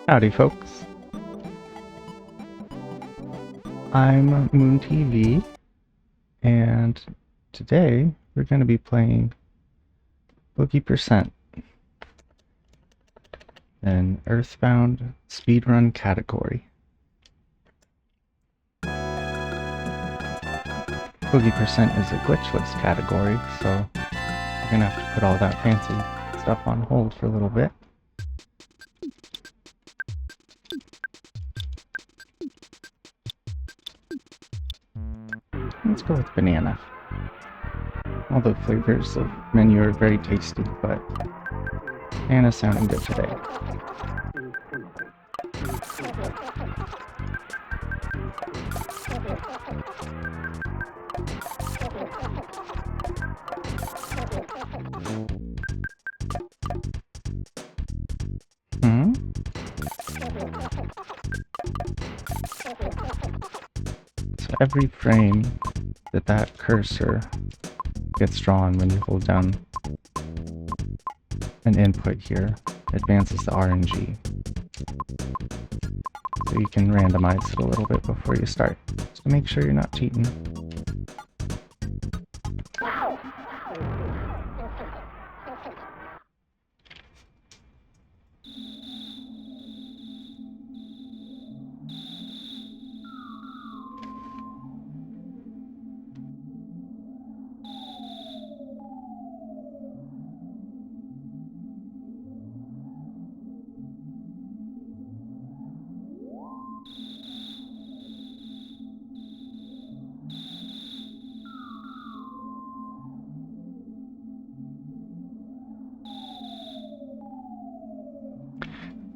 Howdy folks, I'm Moon TV, and today we're going to be playing Boogie%, an Earthbound speedrun category. Boogie% is a glitchless category, so we're going to have to put all that fancy stuff on hold for a little bit. Let's go with banana. All the flavors of menu are very tasty, but banana's sounding good today. So every frame that cursor gets drawn when you hold down an input here advances the RNG. So you can randomize it a little bit before you start. So make sure you're not cheating.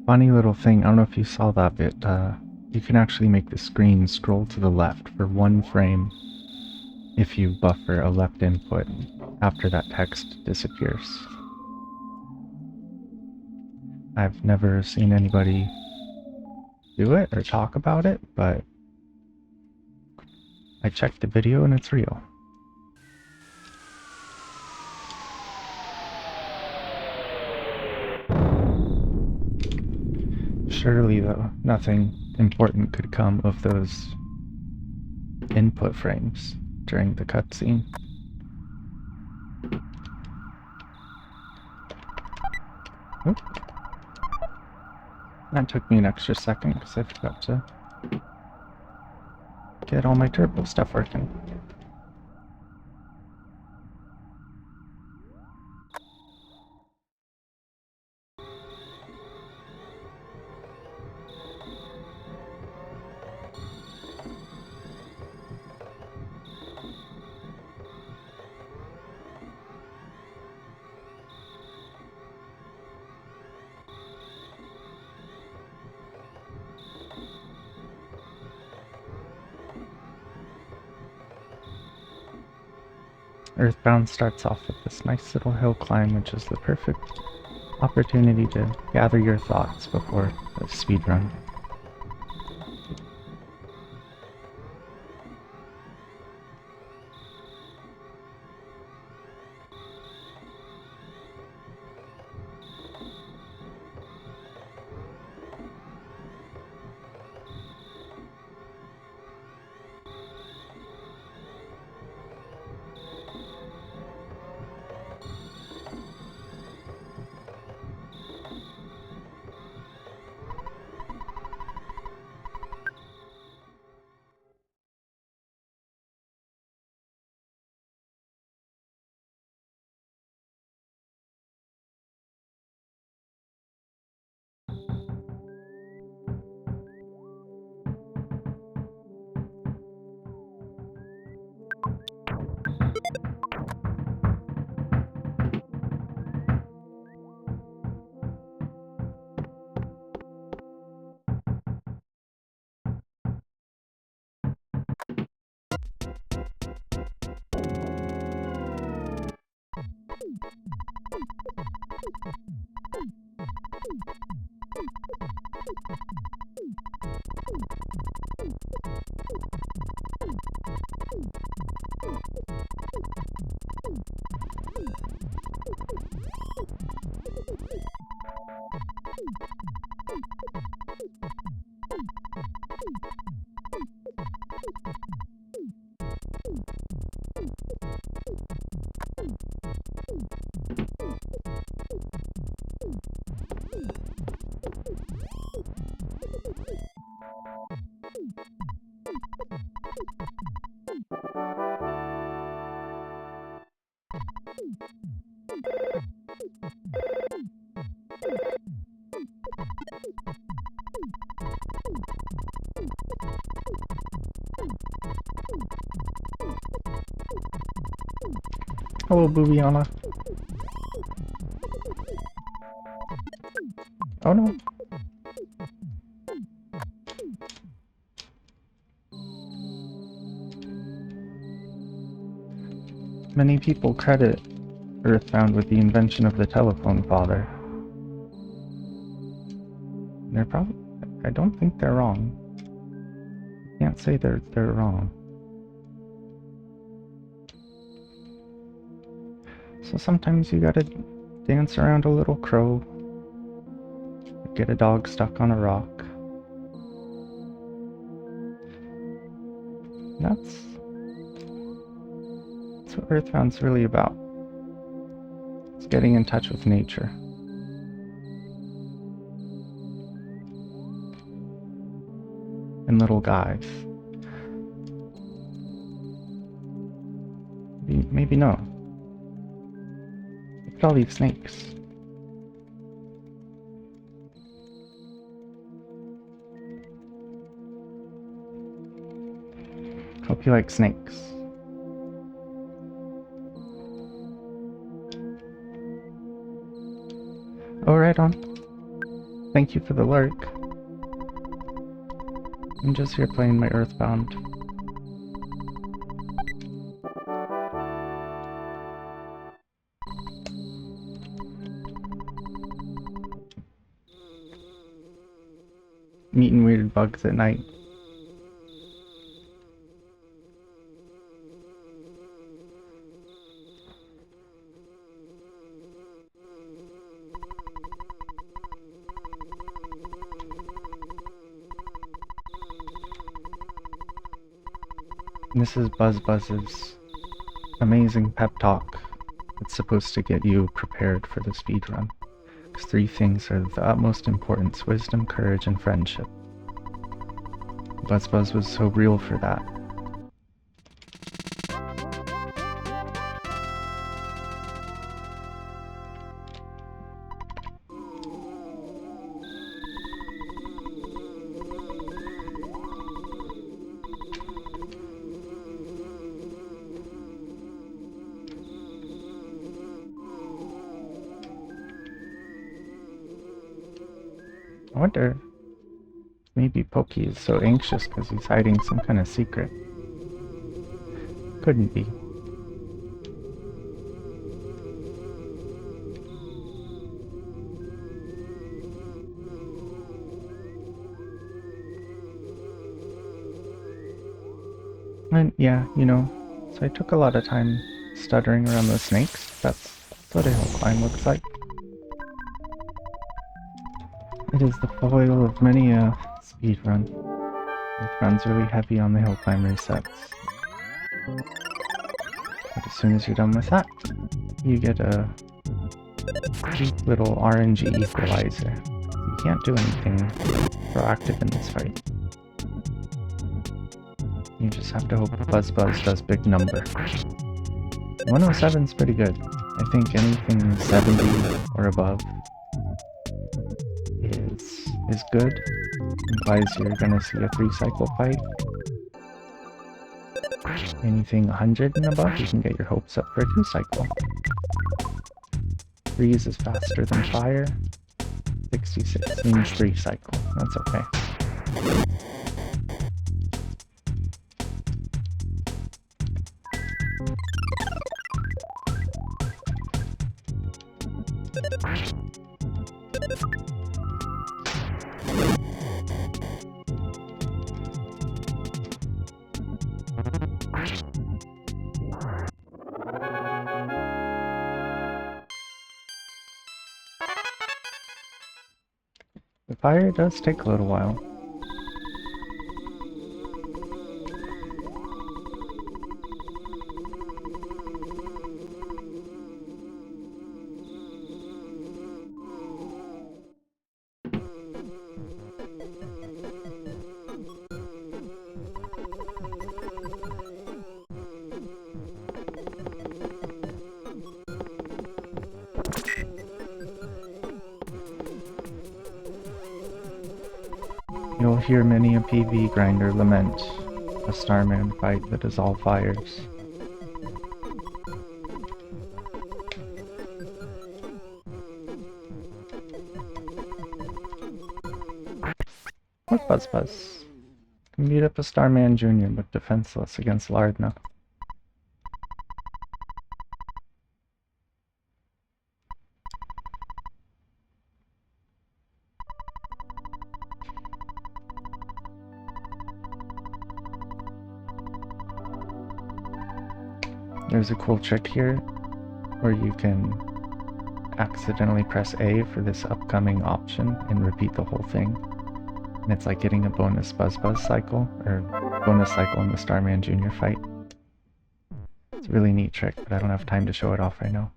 Funny little thing, I don't know if you saw that bit, you can actually make the screen scroll to the left for one frame if you buffer a left input after that text disappears. I've never seen anybody do it or talk about it, but I checked the video and it's real. Surely, though, nothing important could come of those input frames during the cutscene. Oop. That took me an extra second because I forgot to get all my turbo stuff working. Earthbound starts off with this nice little hill climb, which is the perfect opportunity to gather your thoughts before the speedrun. Hello, Boobiana. Oh no. Many people credit Earthbound with the invention of the telephone father. They're probably... I don't think they're wrong. Can't say they're wrong. So sometimes you gotta dance around a little crow, get a dog stuck on a rock. That's what Earthbound's really about. It's getting in touch with nature. And little guys. Maybe no. Look at all these snakes. Hope you like snakes. Oh, right on. Thank you for the lurk. I'm just here playing my Earthbound. Meeting weird bugs at night. This is BuzzBuzz's amazing pep talk. It's supposed to get you prepared for the speedrun. Because 3 things are of the utmost importance: wisdom, courage, and friendship. BuzzBuzz was so real for that. I wonder, maybe Pokey is so anxious because he's hiding some kind of secret. Couldn't be. And yeah, you know, so I took a lot of time stuttering around the snakes. That's what a hill climb looks like. It is the foil of many a speedrun. Earthbound's really heavy on the hill climb resets. But as soon as you're done with that, you get a cheap little RNG equalizer. You can't do anything proactive in this fight. You just have to hope BuzzBuzz does big number. 107's pretty good. I think anything 70 or above is good. Implies you're gonna see a 3-cycle fight. Anything 100 and above, you can get your hopes up for a 2-cycle. Freeze is faster than fire. 66 means 3-cycle. That's okay. The fire does take a little while. You'll hear many a PV grinder lament a Starman fight that is all fires. What Buzz Buzz? Can beat up a Starman Jr. but defenseless against Lardna. There's a cool trick here where you can accidentally press A for this upcoming option and repeat the whole thing. And it's like getting a bonus Buzz Buzz cycle, or bonus cycle in the Starman Jr. fight. It's a really neat trick, but I don't have time to show it off right now.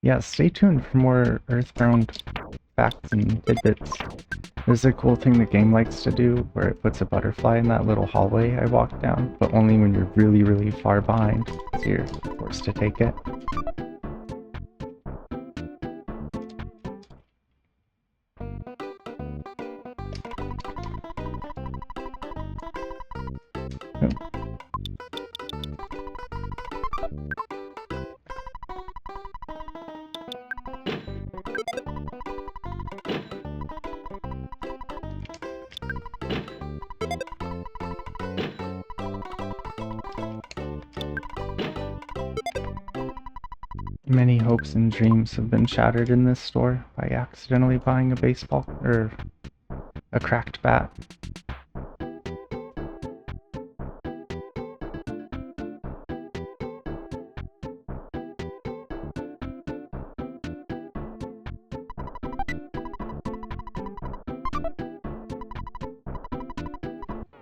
Yeah, stay tuned for more Earthbound facts and tidbits. There's a cool thing the game likes to do where it puts a butterfly in that little hallway I walked down, but only when you're really, really far behind, so you're forced to take it. Many hopes and dreams have been shattered in this store by accidentally buying a baseball, or a cracked bat.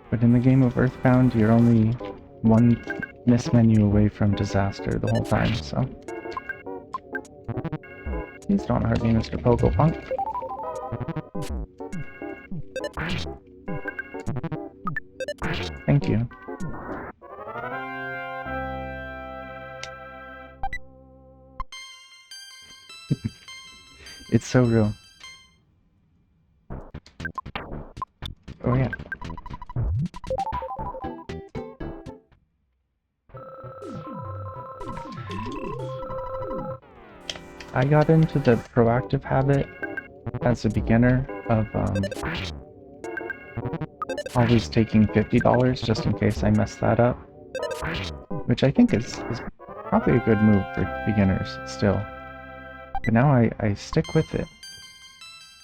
But in the game of Earthbound, you're only one miss menu away from disaster the whole time, so... Please don't hurt me, Mr. Pokopunk. Thank you. It's so real. Oh yeah. I got into the proactive habit as a beginner of always taking $50 just in case I mess that up, which I think is probably a good move for beginners still. But now I stick with it,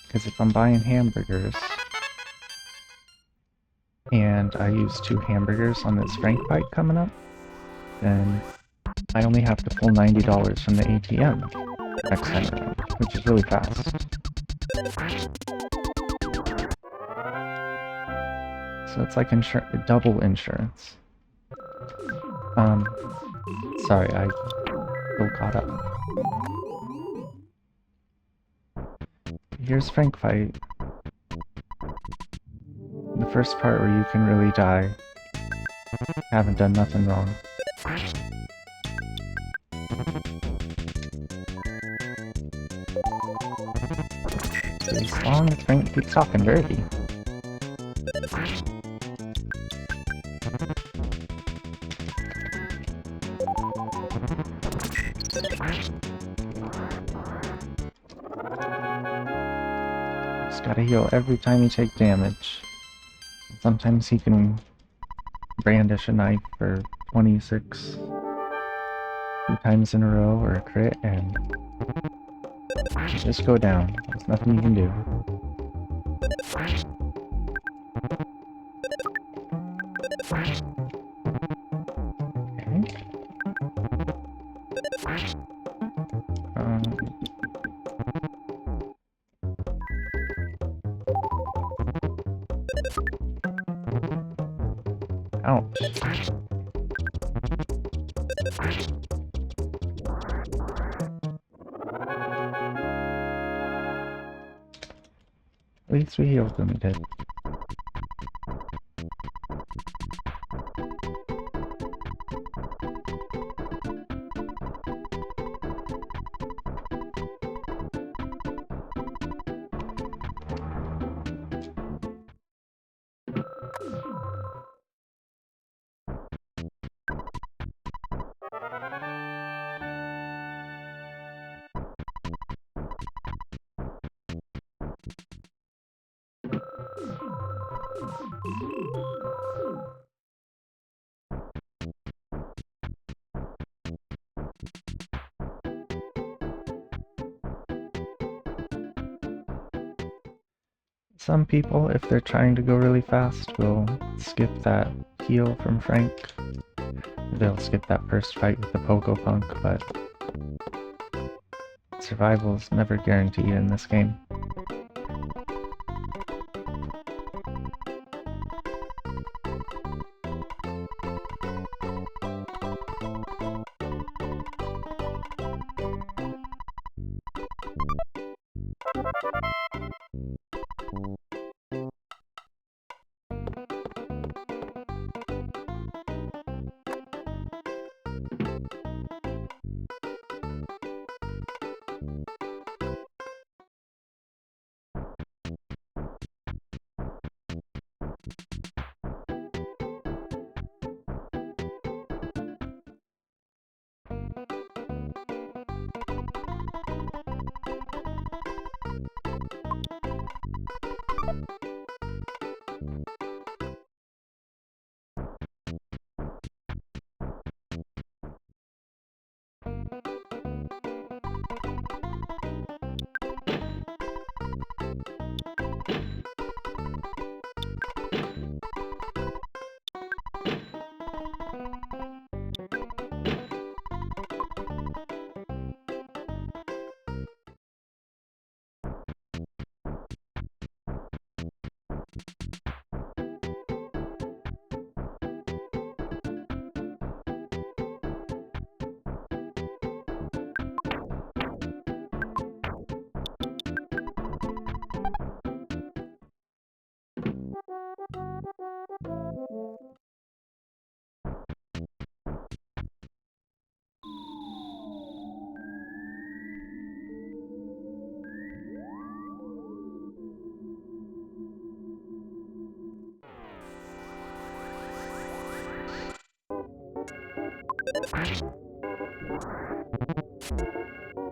because if I'm buying hamburgers and I use 2 hamburgers on this Frank bite coming up, then I only have to pull $90 from the ATM next time around, which is really fast. So it's like double insurance. Sorry, I feel caught up. Here's Frank fight. The first part where you can really die. Haven't done nothing wrong. As long as Frank keeps talking dirty. Just gotta heal every time you take damage. Sometimes he can brandish a knife for 26 2 times in a row or a crit and just go down. There's nothing you can do. Ouch. least we healed when we did. Some people, if they're trying to go really fast, will skip that heal from Frank. They'll skip that first fight with the Pogo Punk, but survival's never guaranteed in this game.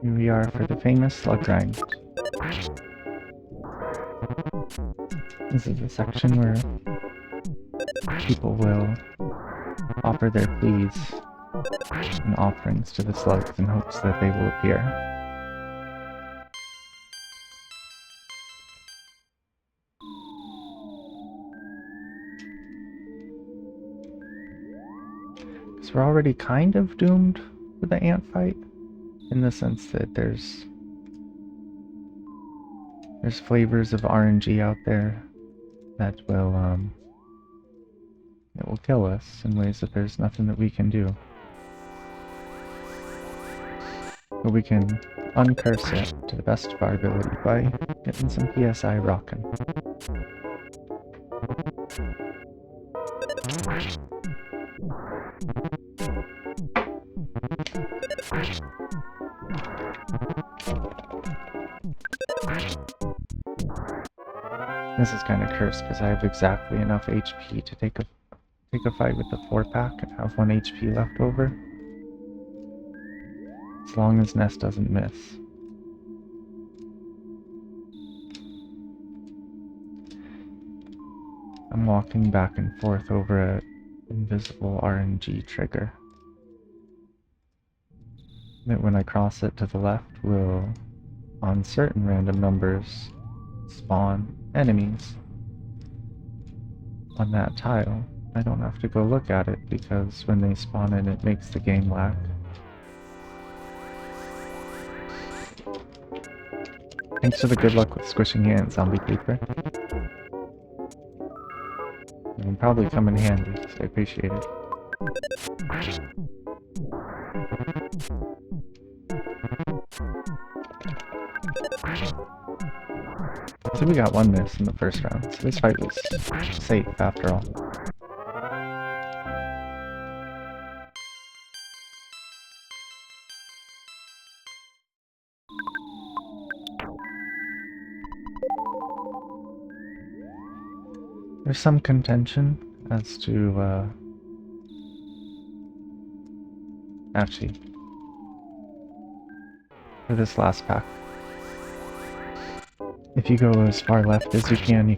Here we are for the famous slug grind. This is the section where people will offer their pleas and offerings to the slugs in hopes that they will appear. Because we're already kind of doomed for the ant fight, in the sense that there's flavors of RNG out there that will kill us in ways that there's nothing that we can do. But we can uncurse it to the best of our ability by getting some PSI rocking. This is kind of cursed because I have exactly enough HP to take a fight with the 4-pack and have 1 HP left over. As long as Ness doesn't miss. I'm walking back and forth over an invisible RNG trigger. That when I cross it to the left will, on certain random numbers, spawn enemies on that tile. I don't have to go look at it because when they spawn in it makes the game lag. Thanks for the good luck with squishing ant, Zombie Creeper. It will probably come in handy, so I appreciate it. So we got one miss in the first round, so this fight was safe after all. There's some contention as to, actually, for this last pack. If you go as far left as you can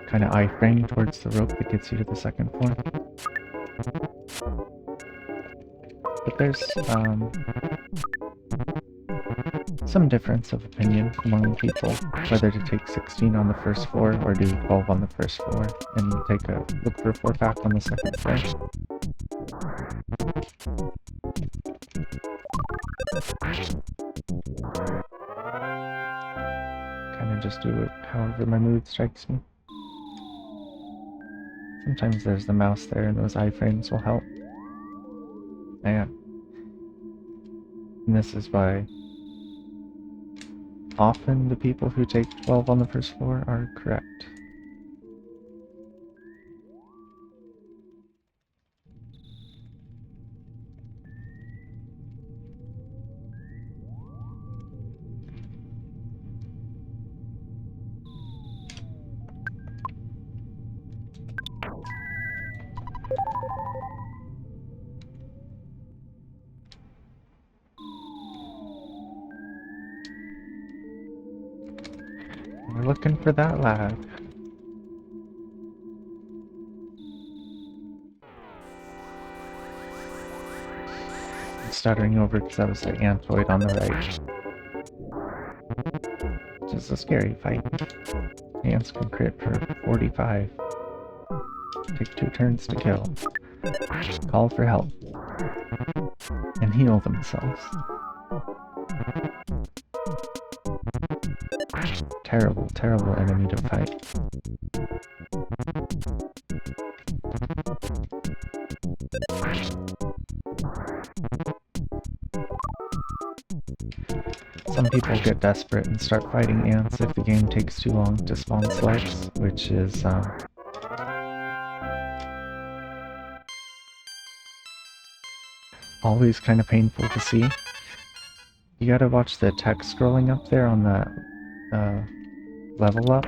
kind of iframe towards the rope that gets you to the second floor. But there's, some difference of opinion among people whether to take 16 on the first floor or do 12 on the first floor and take a look for a 4-pack on the second floor. Kinda just do it however my mood strikes me. Sometimes there's the mouse there and those iframes will help. And this is why often the people who take 12 on the first floor are correct. We're looking for that lag. I'm stuttering over because that was the Antoid on the right. Which is a scary fight. Ants can crit for 45. Take 2 turns to kill. Call for help. And heal themselves. Terrible, terrible enemy to fight. Some people get desperate and start fighting ants if the game takes too long to spawn slugs, which is, always kind of painful to see. You gotta watch the text scrolling up there on that level up.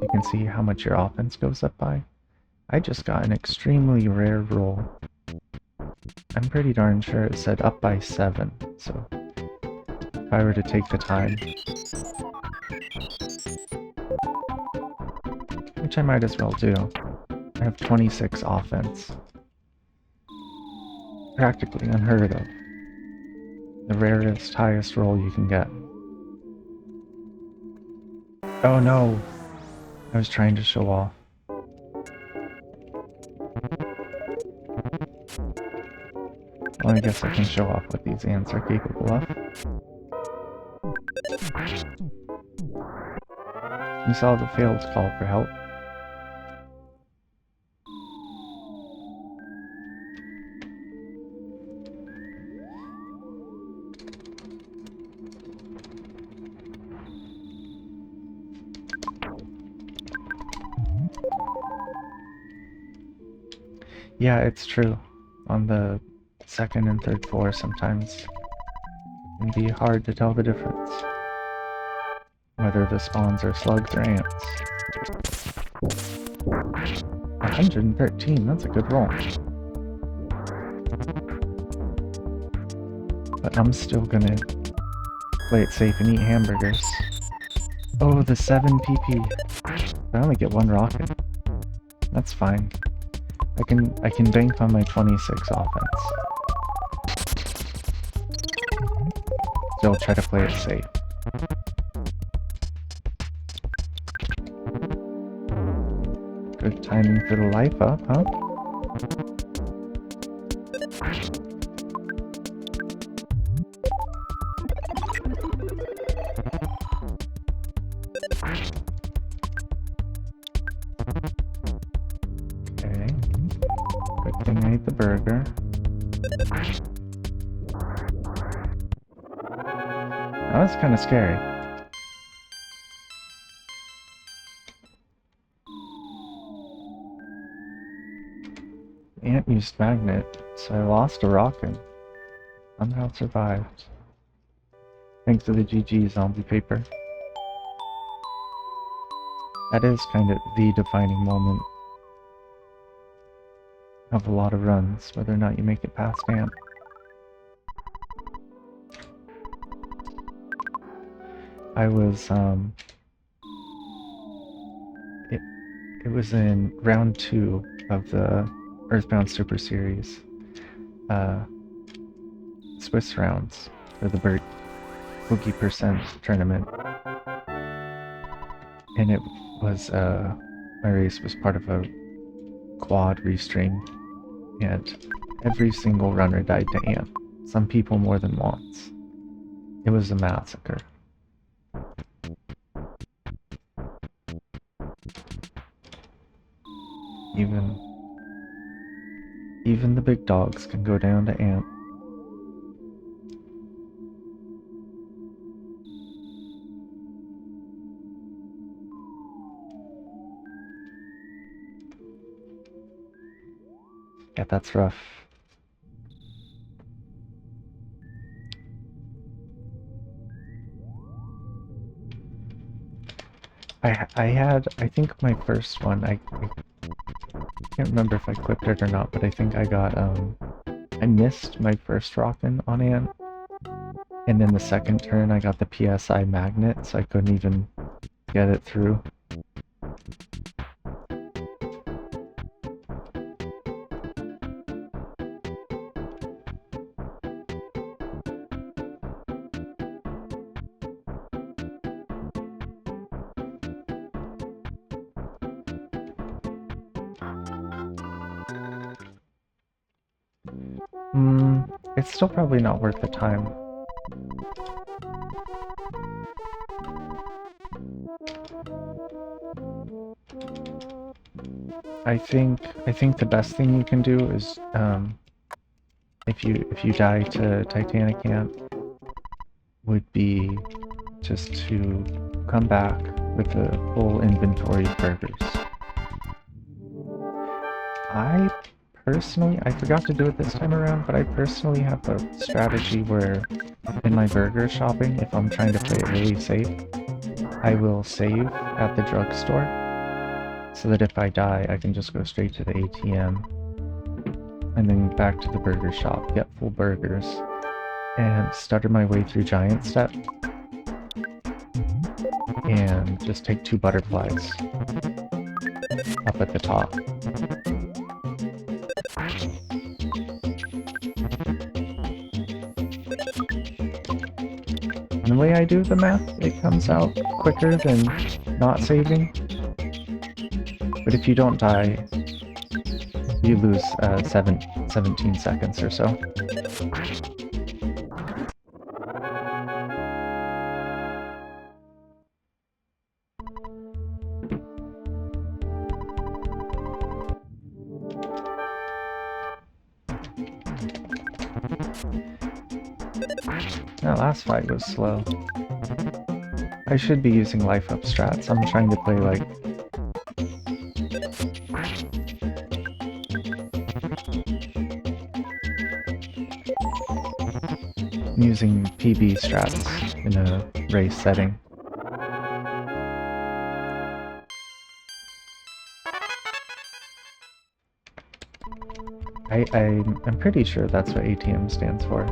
You can see how much your offense goes up by. I just got an extremely rare roll. I'm pretty darn sure it said up by 7, so if I were to take the time, which I might as well do, I have 26 offense. Practically unheard of. The rarest, highest roll you can get. Oh no! I was trying to show off. Well, I guess I can show off what these ants are capable of. You saw the failed call for help. Yeah, it's true. On the second and third floor sometimes it can be hard to tell the difference. Whether the spawns are slugs or ants. 113, that's a good roll. But I'm still gonna play it safe and eat hamburgers. Oh, the 7 PP. I only get 1 rocket. That's fine. I can bank on my 26 offense. Still try to play it safe. Good timing for the life up, huh? Okay. Good thing I ate the burger. That was kind of scary. Ant used magnet, so I lost a rock and somehow survived. Thanks to the GG zombie paper. That is kind of the defining moment of a lot of runs, whether or not you make it past Ant. I was, it was in round 2 of the Earthbound Super Series, Swiss rounds for the Boogie Percent tournament. And it was, my race was part of a quad restream, and every single runner died to Ant. Some people more than once. It was a massacre. Even the big dogs can go down to Ant. Yeah, that's rough. I think my first one, I can't remember if I clipped it or not, but I think I got, I missed my first rockin' on Ant, and then the second turn I got the PSI magnet, so I couldn't even get it through. It's still probably not worth the time. I think the best thing you can do is, if you die to Titanic Ant, would be just to come back with a full inventory of burgers. I forgot to do it this time around, but I personally have a strategy where in my burger shopping, if I'm trying to play it really safe, I will save at the drugstore so that if I die, I can just go straight to the ATM and then back to the burger shop, get full burgers, and started my way through Giant Step and just take 2 butterflies up at the top. And the way I do the math, it comes out quicker than not saving. But if you don't die, you lose 17 seconds or so. That last fight was slow. I should be using life up strats. I'm trying to play like... I'm using PB strats in a race setting. I'm pretty sure that's what ATM stands for.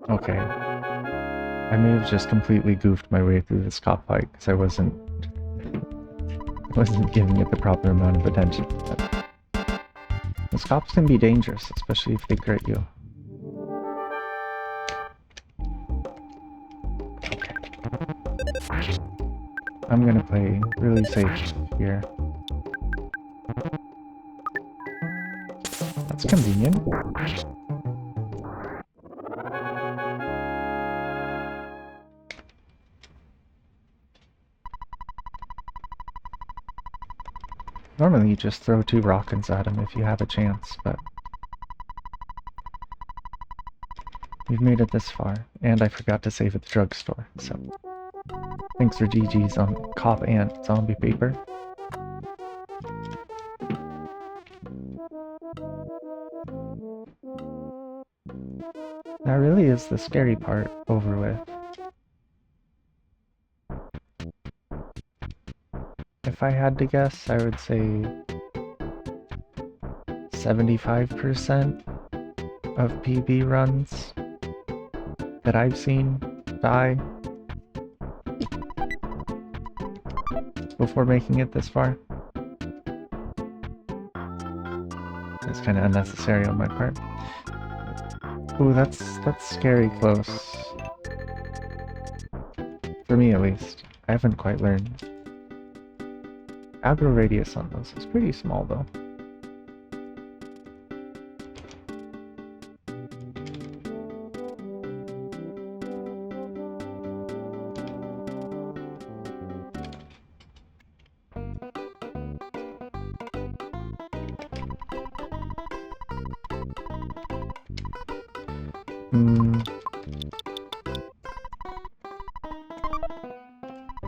Okay. I may have just completely goofed my way through this cockfight because I wasn't giving it the proper amount of attention. But those cops can be dangerous, especially if they crit you. Okay. I'm gonna play really safe here. That's convenient. Normally you just throw 2 rockets at him if you have a chance, but we've made it this far, and I forgot to save at the drugstore, so thanks for GG's on Cop Ant Zombie Paper. That really is the scary part over with. If I had to guess, I would say 75% of PB runs that I've seen die before making it this far. It's kind of unnecessary on my part. Ooh, that's scary close. For me at least. I haven't quite learned. Aggro radius on those is pretty small though.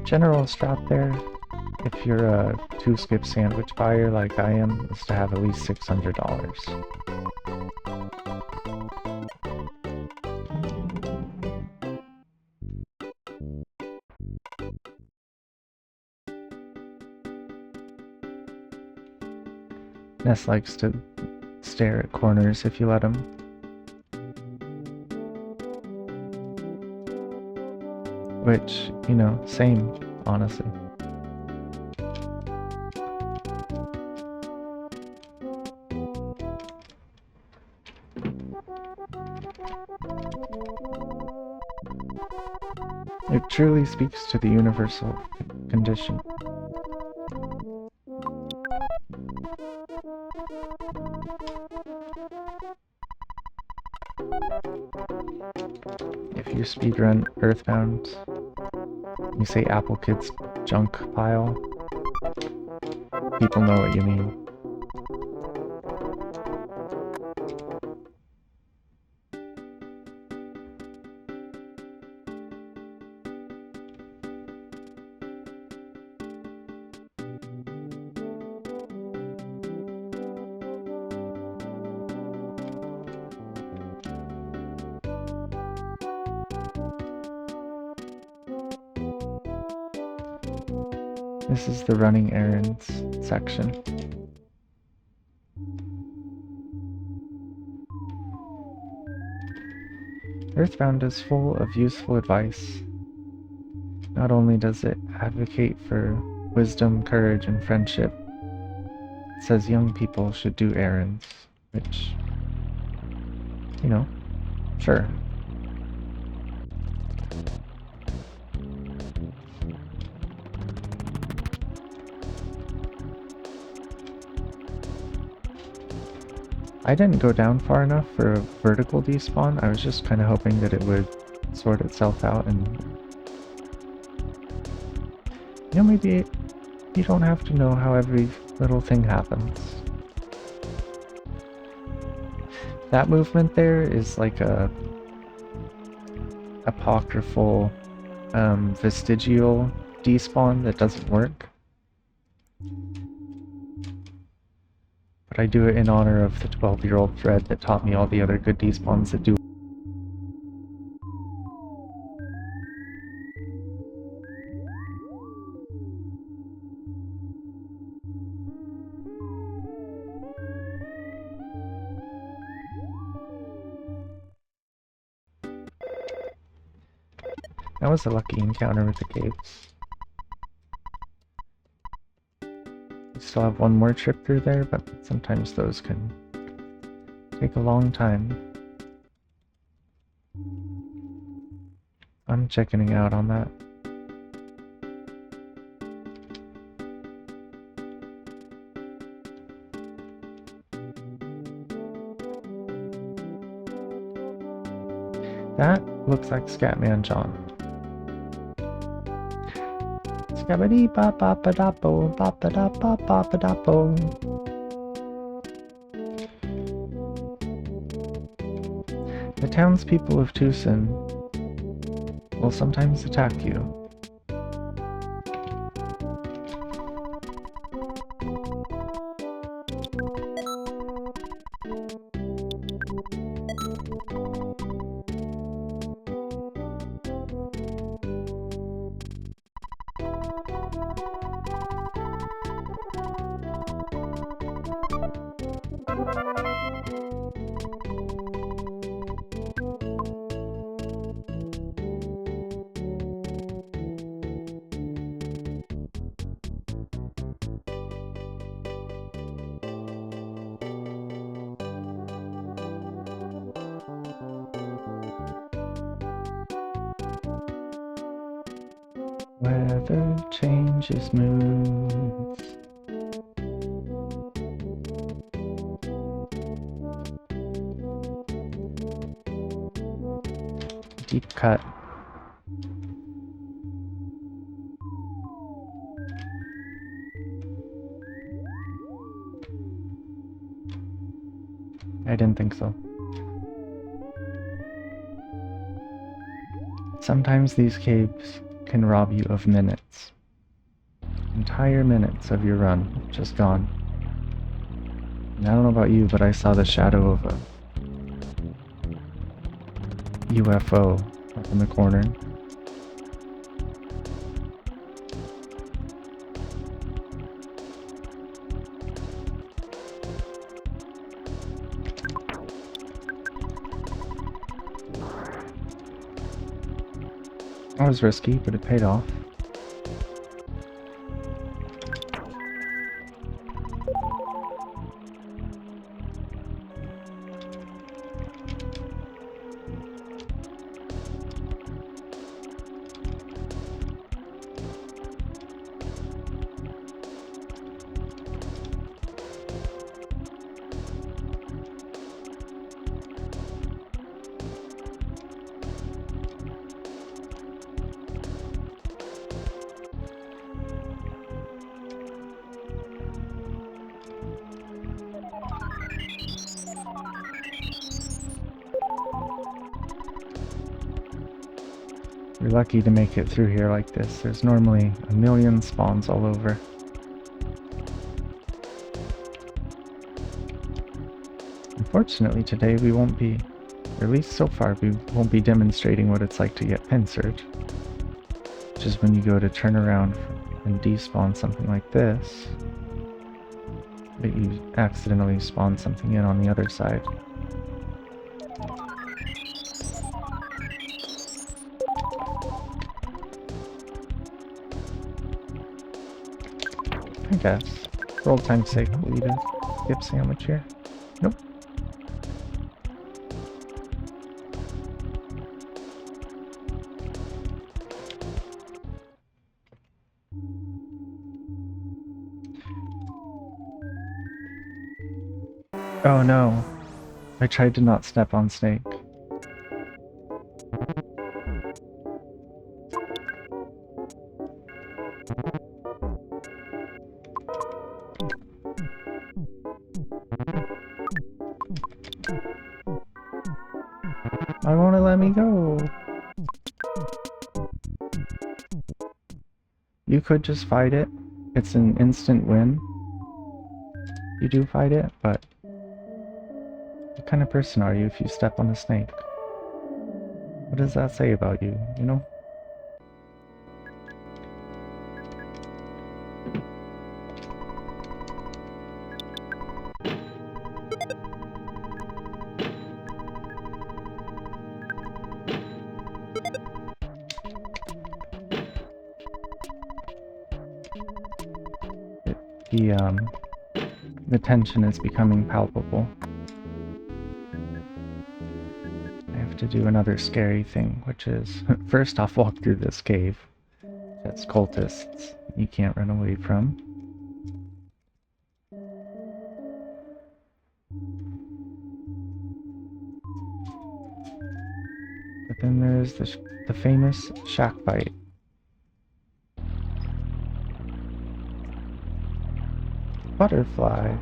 General strat there, if you're a 2-skip sandwich buyer like I am, is to have at least $600. Ness likes to stare at corners if you let him. Which, you know, same, honestly. It truly speaks to the universal condition. If you speedrun Earthbound, you say Apple Kids junk pile, people know what you mean. This is the running errands section. Earthbound is full of useful advice. Not only does it advocate for wisdom, courage, and friendship, it says young people should do errands, which, you know, sure. I didn't go down far enough for a vertical despawn. I was just kind of hoping that it would sort itself out and... You know, maybe you don't have to know how every little thing happens. That movement there is like a apocryphal vestigial despawn that doesn't work. But I do it in honor of the 12-year-old thread that taught me all the other good despawns that do. That was a lucky encounter with the caves. We still have one more trip through there, but sometimes those can take a long time. I'm checking out on that. That looks like Scatman John. Scabadee ba ba ba da bo ba ba da ba ba ba da bo. The townspeople of Tucson will sometimes attack you. Weather changes moods. Deep cut. I didn't think so. Sometimes these caves can rob you of minutes. Entire minutes of your run just gone. And I don't know about you, but I saw the shadow of a UFO up in the corner. That was risky, but it paid off. You're lucky to make it through here like this. There's normally a million spawns all over. Unfortunately today we won't be, or at least so far, we won't be demonstrating what it's like to get pincered. Which is when you go to turn around and despawn something like this, but you accidentally spawn something in on the other side. I guess. For old time's sake, we'll eat a dip sandwich here. Nope. Oh no. I tried to not step on Snake. Why won't it let me go? You could just fight it. It's an instant win. You do fight it, but what kind of person are you if you step on a snake? What does that say about you, you know? The tension is becoming palpable. I have to do another scary thing, which is first off walk through this cave. That's cultists you can't run away from. But then there's the famous shack bite. butterfly.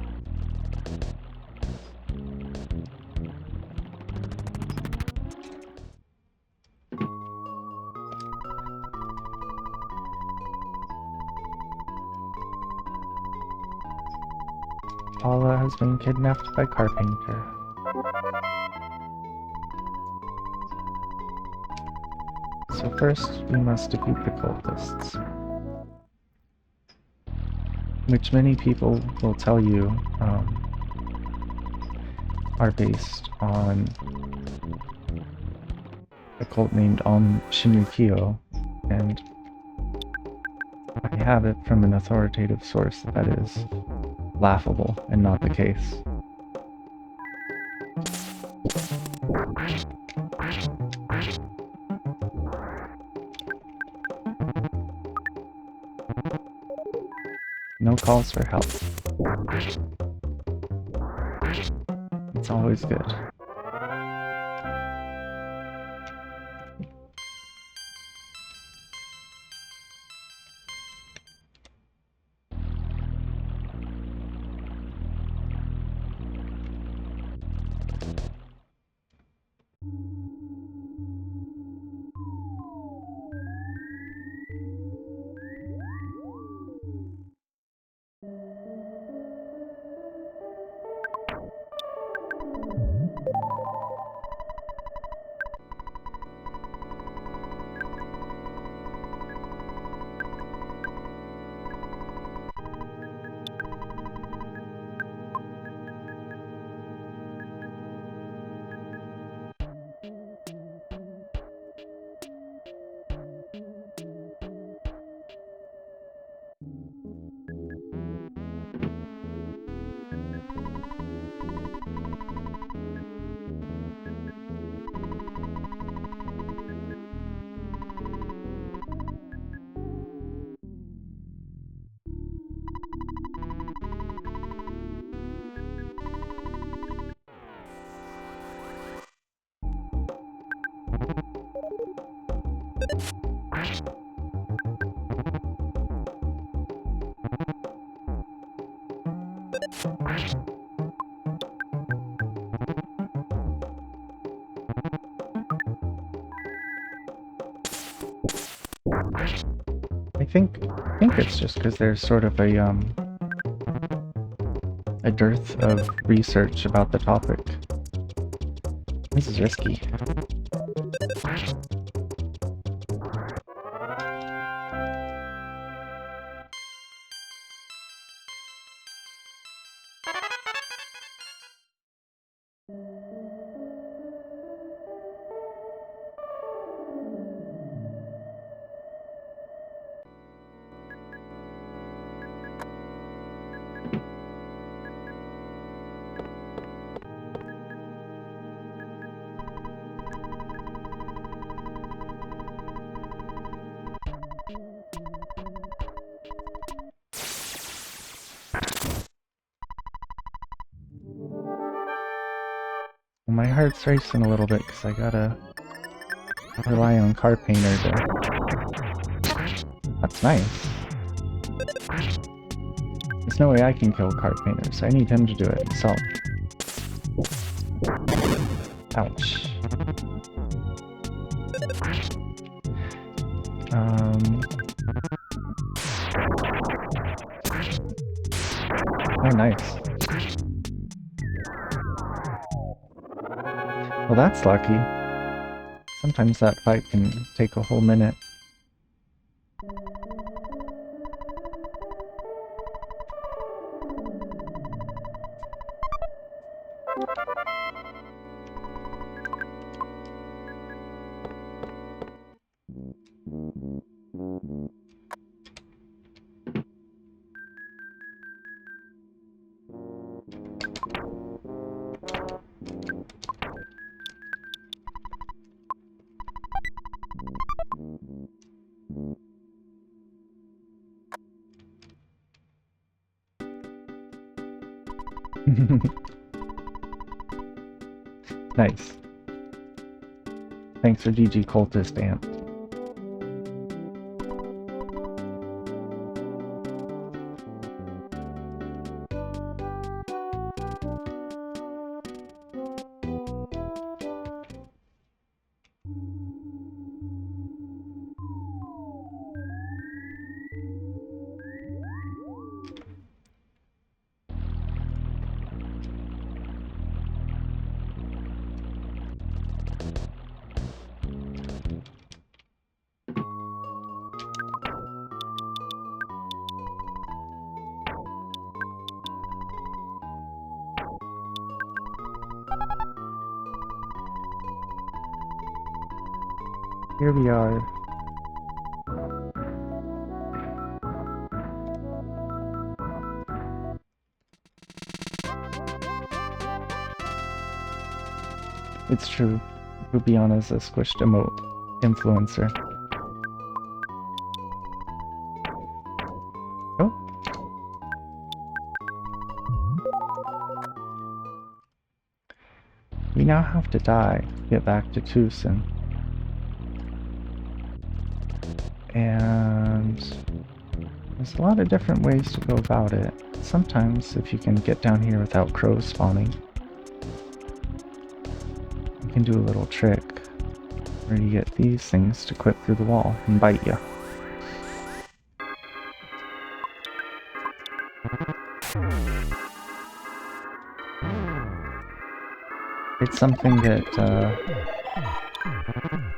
Paula has been kidnapped by Carpenter. So first, we must defeat the cultists, which many people will tell you are based on a cult named Shinrikyo, and I have it from an authoritative source that is laughable and not the case. No calls for help. It's always good. I think it's just because there's sort of a dearth of research about the topic. This is risky. My heart's racing a little bit because I gotta rely on Carpainter to... That's nice. There's no way I can kill Carpainter, so I need him to do it himself. Ouch. Oh, nice. Well, that's lucky. Sometimes that fight can take a whole minute. Nice. Thanks for GG Cultist Ant. Here we are. It's true. Rubiana's a squished emote influencer. Oh. We now have to die to get back to Tucson. And there's a lot of different ways to go about it. Sometimes, if you can get down here without crows spawning, you can do a little trick where you get these things to clip through the wall and bite you. It's something that,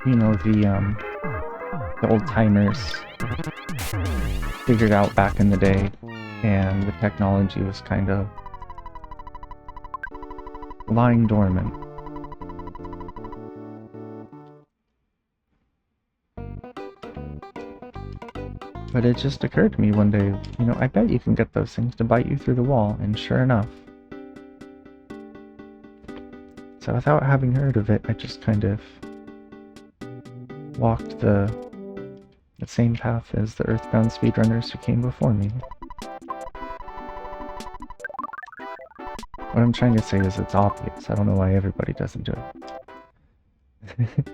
you know, the old-timers figured out back in the day, and the technology was kind of lying dormant. But it just occurred to me one day, you know, I bet you can get those things to bite you through the wall, and sure enough. So without having heard of it, I just kind of walked the same path as the Earthbound speedrunners who came before me. What I'm trying to say is it's obvious. I don't know why everybody doesn't do it.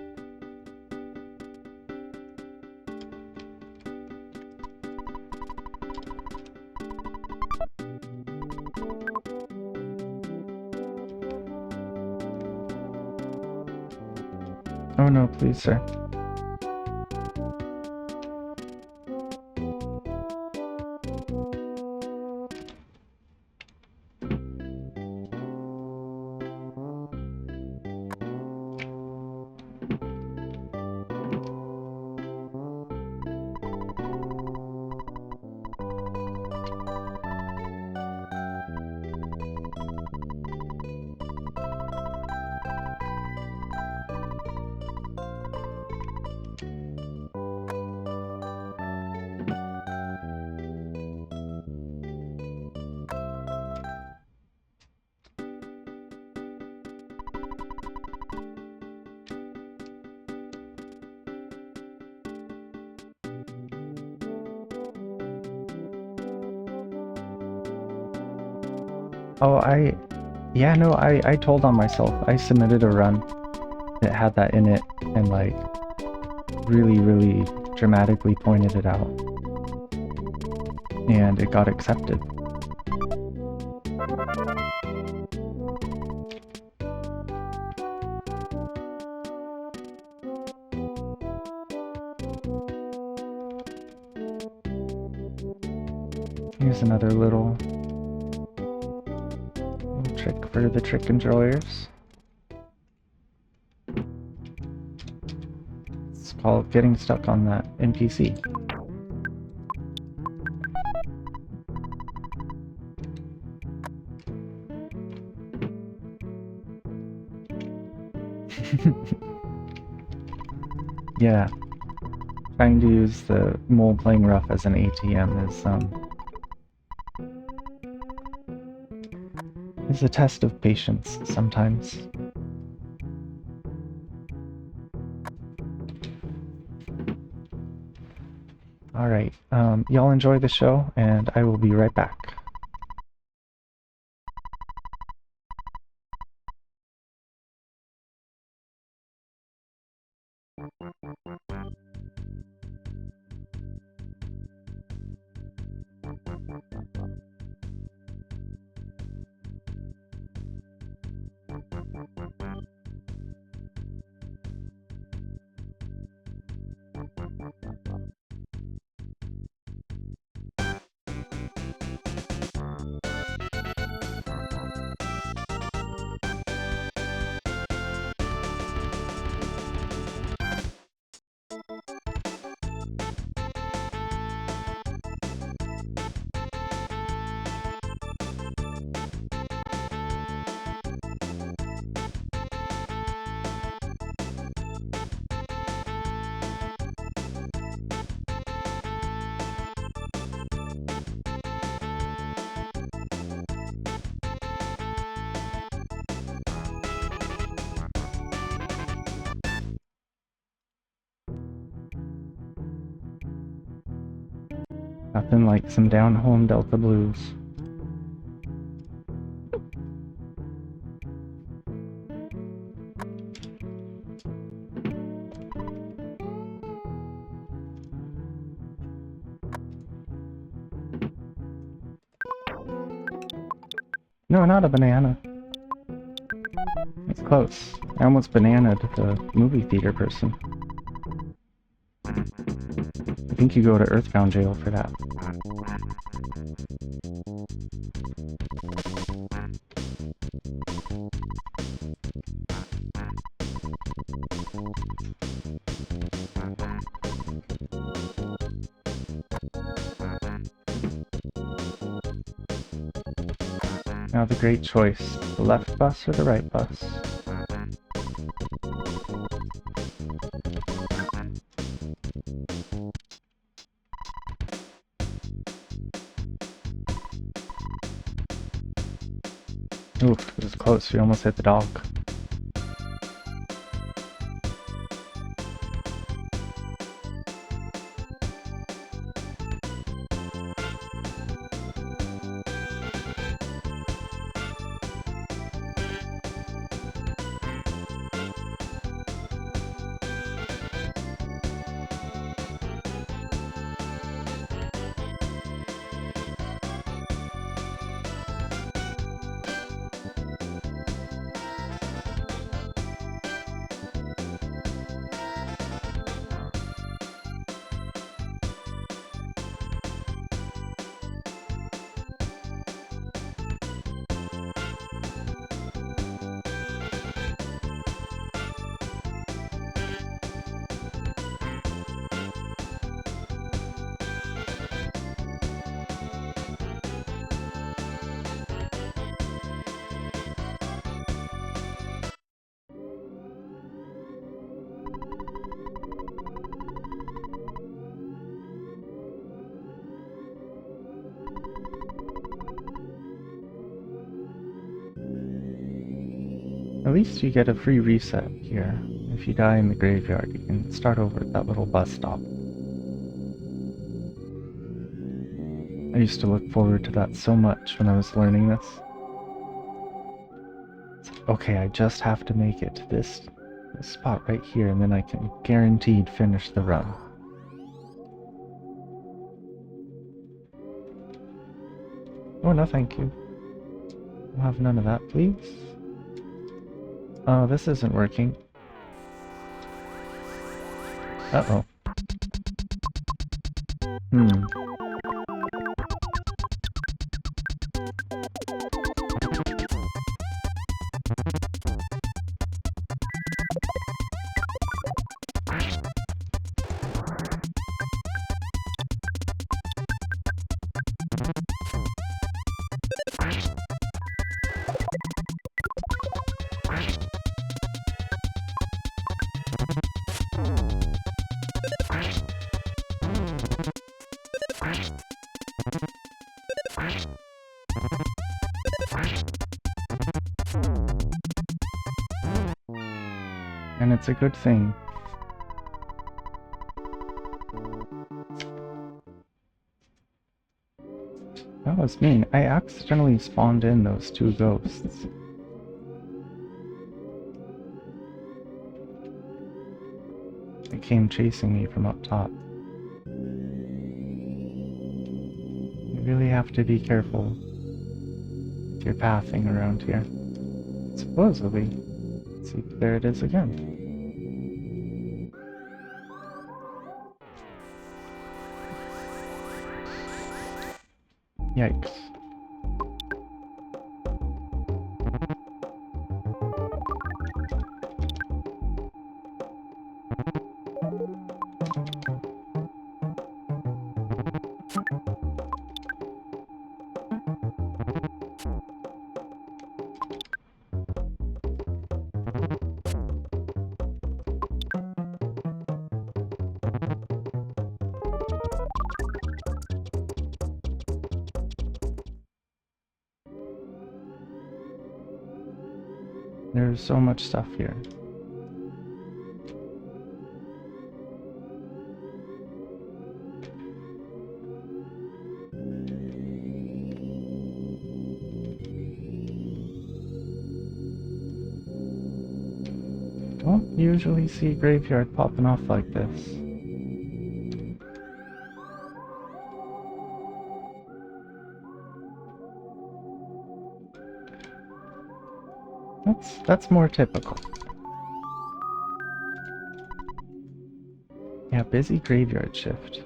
Oh no, please, sir. Oh, yeah, no, I told on myself. I submitted a run that had that in it and, like, really dramatically pointed it out. And it got accepted. Here's another little trick for the trick enjoyers. It's called getting stuck on that NPC. Yeah. Trying to use the mole playing rough as an ATM is a test of patience sometimes. Alright, y'all enjoy the show, and I will be right back. Nothing like some down-home Delta blues. No, not a banana. It's close. I almost bananaed the movie theater person. I think you go to Earthbound jail for that. Now the great choice, the left bus or the right bus? Oof, it was close, we almost hit the dog. At least you get a free reset here. If you die in the graveyard, you can start over at that little bus stop. I used to look forward to that so much when I was learning this. It's like, okay, I just have to make it to this spot right here, and then I can guaranteed finish the run. Oh, no thank you. I'll have none of that, please. Oh, this isn't working. Uh-oh. And it's a good thing. That was mean. I accidentally spawned in those two ghosts. They came chasing me from up top. You really have to be careful with your pathing around here. Supposedly. See, there it is again. Yikes. There's so much stuff here. Don't usually see a graveyard popping off like this. That's more typical. Yeah, busy graveyard shift.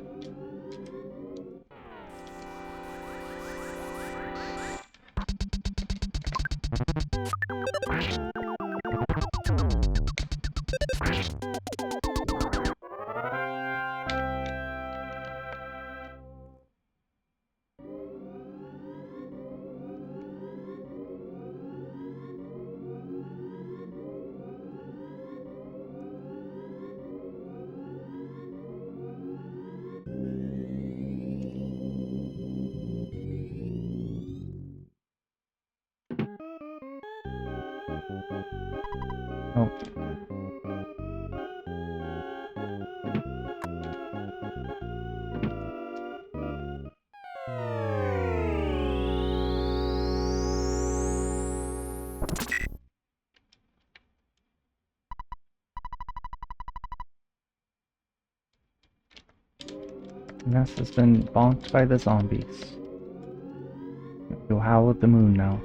Oh. Ness has been bonked by the zombies. You'll howl at the moon now.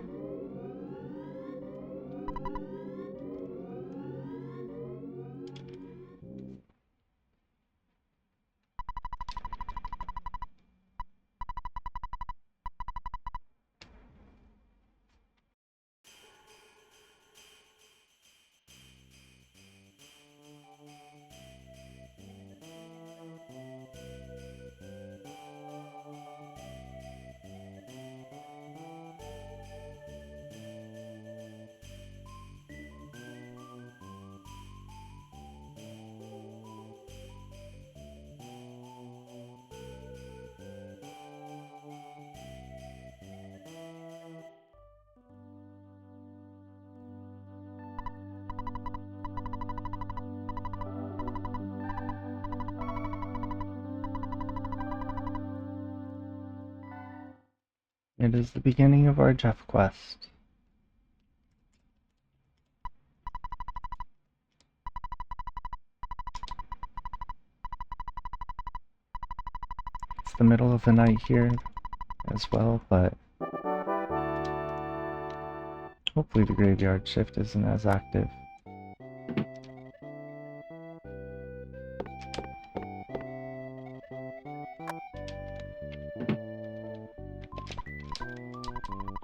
It is the beginning of our Jeff quest. It's the middle of the night here as well, but hopefully the graveyard shift isn't as active.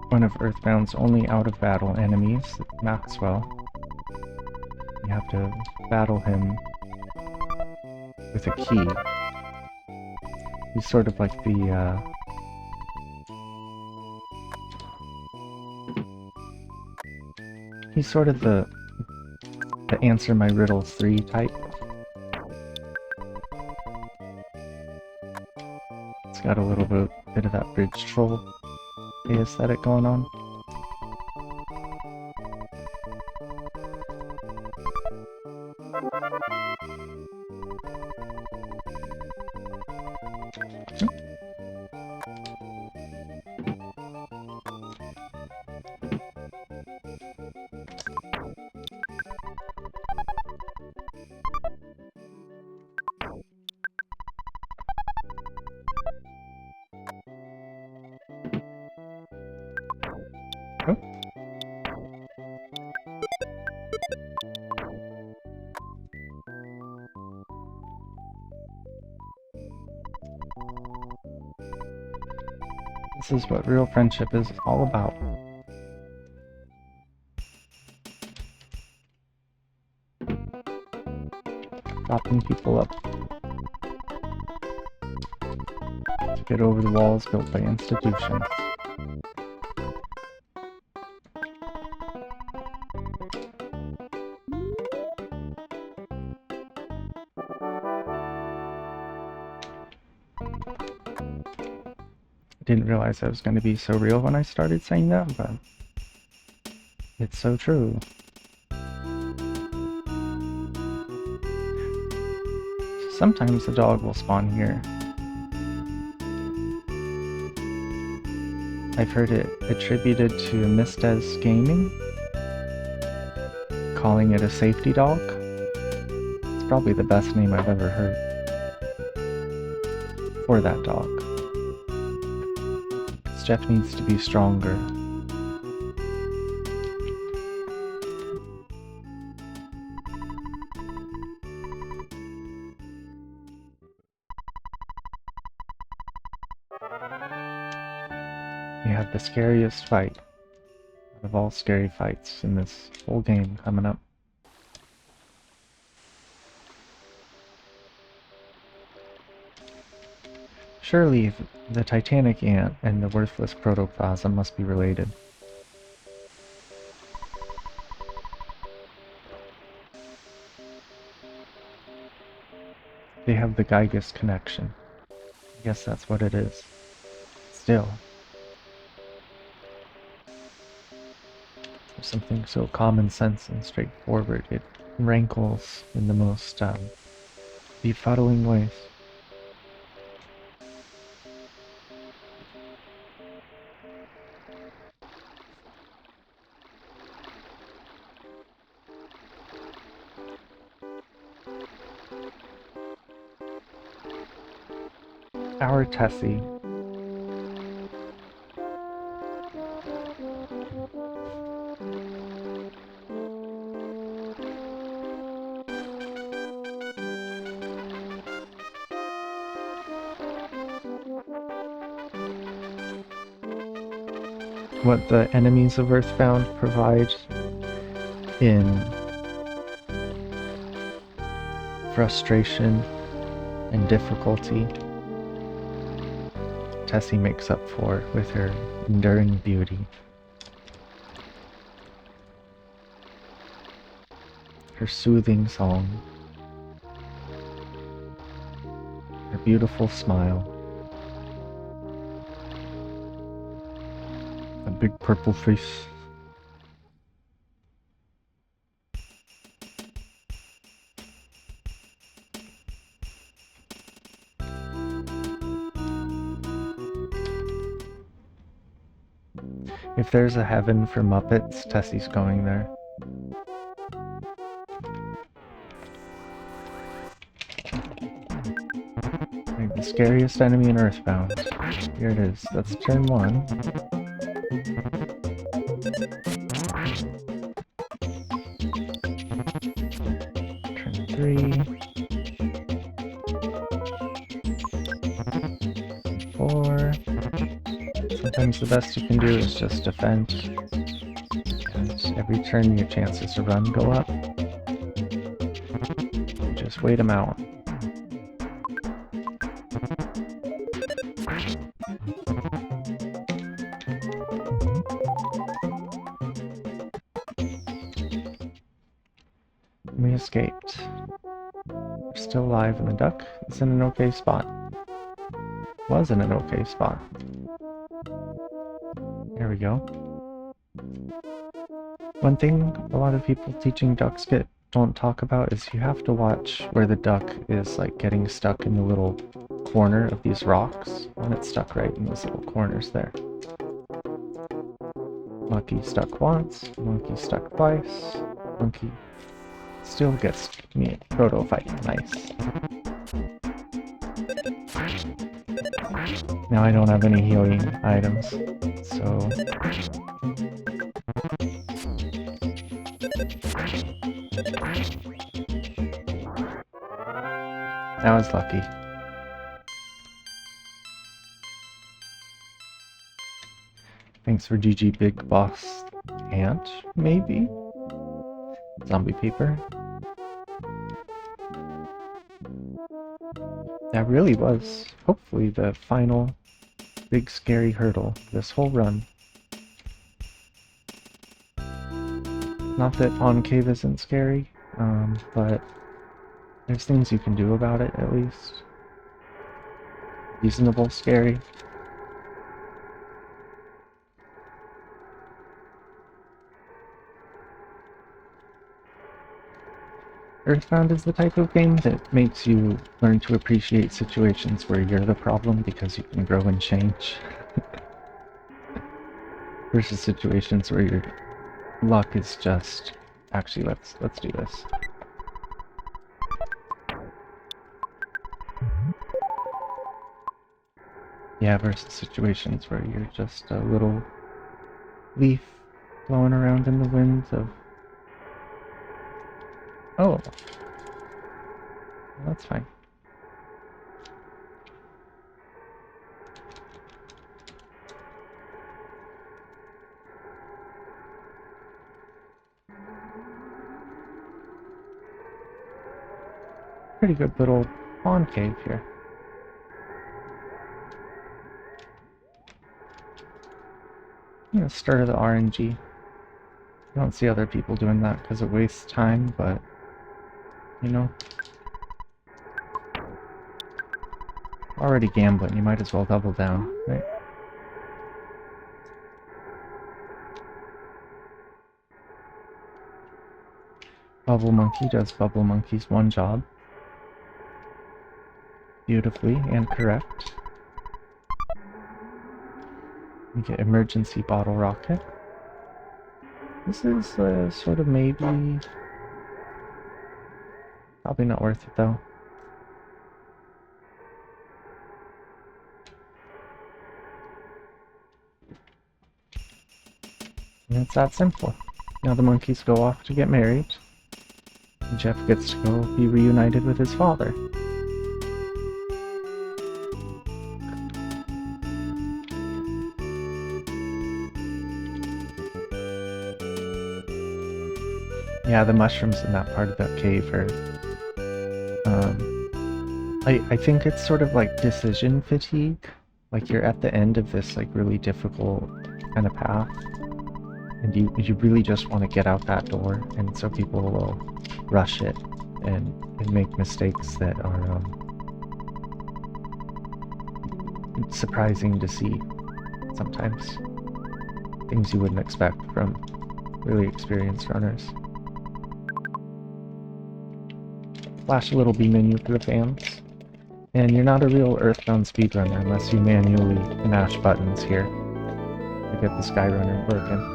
One of Earthbound's only out-of-battle enemies, Maxwell. You have to battle him with a key. He's sort of like the, he's sort of the answer my riddles 3 type. It's got a little bit of that bridge troll aesthetic going on. This is what real friendship is all about. Propping people up to get over the walls built by institutions. Didn't realize I was going to be so real when I started saying that, but it's so true. Sometimes the dog will spawn here. I've heard it attributed to Mistez Gaming, calling it a safety dog. probably the best name I've ever heard for that dog. Jeff needs to be stronger. We have the scariest fight out of all scary fights in this whole game coming up. Surely the Titanic ant and the worthless protoplasm must be related. They have the Gygus connection. I guess that's what it is. Still. There's something so common sense and straightforward. It rankles in the most befuddling ways. Our Tessie. What the enemies of Earthbound provide in frustration and difficulty, Tessie makes up for with her enduring beauty. Her soothing song. Her beautiful smile. A big purple face. If there's a heaven for Muppets, Tessie's going there. Like the scariest enemy in Earthbound. Here it is. That's turn 1. Turn 3. 4. Sometimes the best you can do is just defend, and every turn your chances to run go up. Just wait them out. We escaped. We're still alive, and the duck is in an okay spot. Was in an okay spot. There we go. One thing a lot of people teaching duck skit don't talk about is you have to watch where the duck is like getting stuck in the little corner of these rocks, and it's stuck right in these little corners there. Monkey stuck once, monkey stuck twice, monkey still gets me a proto fight. Nice. Now I don't have any healing items, so I was lucky. Thanks for GG Big Boss Ant, maybe? Zombie Paper. That really was, hopefully, the final big scary hurdle this whole run. Not that On Cave isn't scary, but there's things you can do about it, at least. Reasonable scary. Earthbound is the type of game that makes you learn to appreciate situations where you're the problem because you can grow and change. Versus situations where your luck is just... Actually, let's do this. Yeah, versus situations where you're just a little leaf blowing around in the winds of... Oh, that's fine. Pretty good little pond cave here. Yeah, start of the RNG. I don't see other people doing that because it wastes time, but, you know. Already gambling, you might as well double down, right? Bubble Monkey does Bubble Monkey's one job. Beautifully and correct. You get Emergency Bottle Rocket. This is sort of maybe... Probably not worth it though. And it's that simple. Now the monkeys go off to get married. And Jeff gets to go be reunited with his father. Yeah, the mushrooms in that part of the cave are... I think it's sort of like decision fatigue. Like you're at the end of this like really difficult kind of path. And you really just want to get out that door, and so people will rush it and make mistakes that are surprising to see sometimes. Things you wouldn't expect from really experienced runners. Flash a little B menu for the fans. And you're not a real Earthbound speedrunner unless you manually mash buttons here to get the Skyrunner working.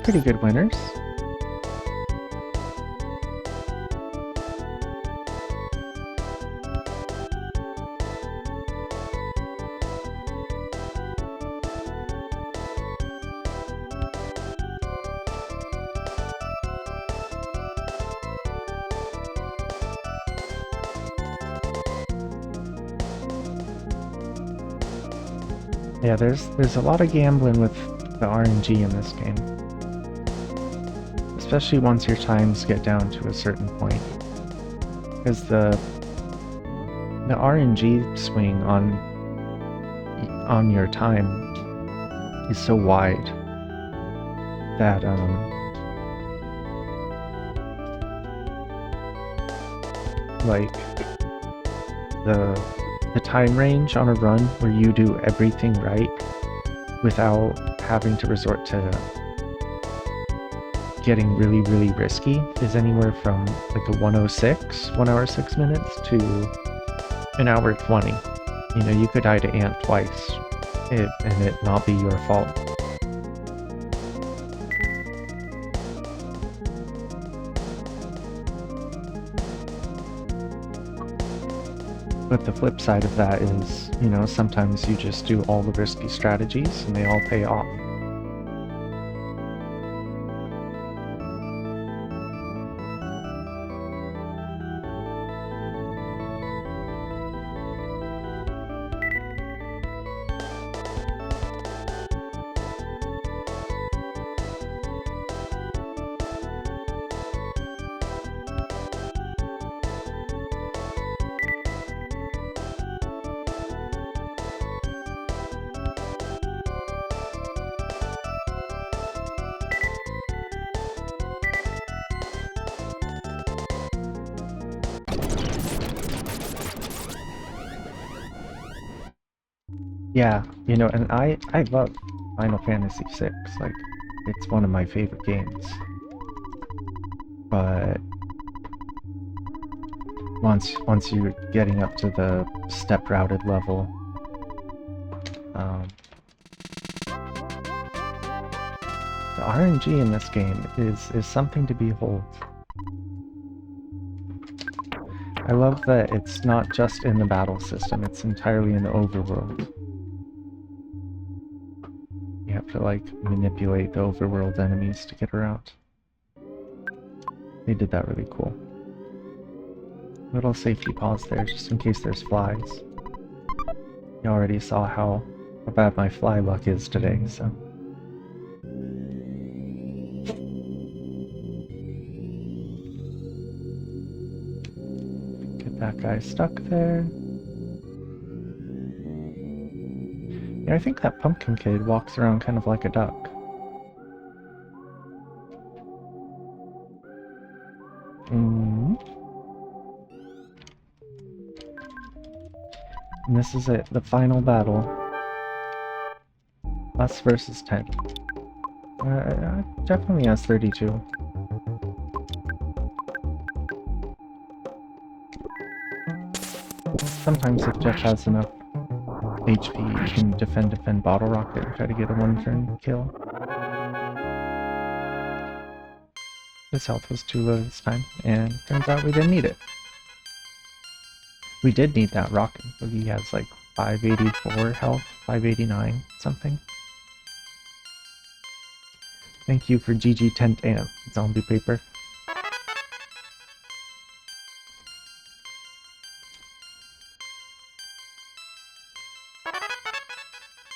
Pretty good winners. Yeah, there's a lot of gambling with the RNG in this game. Especially once your times get down to a certain point. Because the RNG swing on your time is so wide that like the time range on a run where you do everything right without having to resort to getting really, really risky is anywhere from like a 1 hour 6 minutes to an hour 20. You know, you could die to Ant twice and it not be your fault. But the flip side of that is, you know, sometimes you just do all the risky strategies and they all pay off. Yeah, you know, and I love Final Fantasy VI, like, it's one of my favorite games. But once you're getting up to the step-routed level, The RNG in this game is something to behold. I love that it's not just in the battle system, it's entirely in the overworld. You have to, like, manipulate the overworld enemies to get around. They did that really cool. Little safety pause there, just in case there's flies. You already saw how bad my fly luck is today, so... Get that guy stuck there. Yeah, I think that pumpkin kid walks around kind of like a duck. And this is it, the final battle. Us versus 10. Definitely has 32. Sometimes if Jeff has enough HP, you can defend Bottle Rocket and try to get a one-turn kill. His health was too low this time, and turns out we didn't need it. We did need that rocket, but he has like 584 health, 589 something. Thank you for GG Tent Ant, Zombie Paper.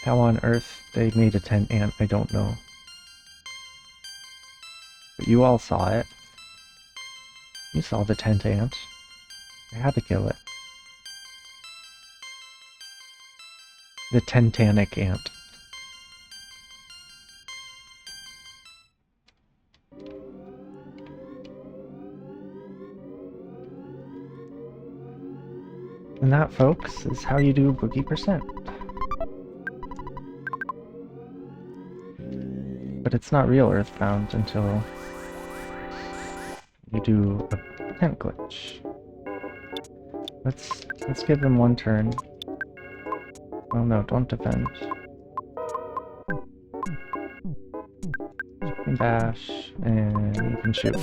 How on earth they made a tent ant, I don't know. But you all saw it. You saw the tent ant. I had to kill it. The Tentanic ant. And that, folks, is how you do Boogie%. But it's not real Earthbound until you do a tent glitch. Let's give them one turn. Oh no, don't defend. You can bash, and you can shoot.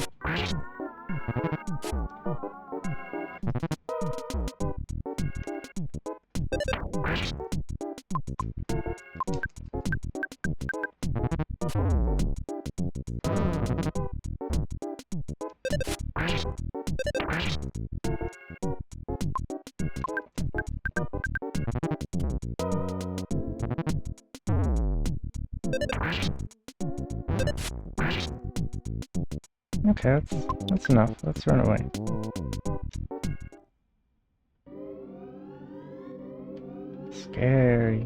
Okay, that's enough. Let's run away. Scary.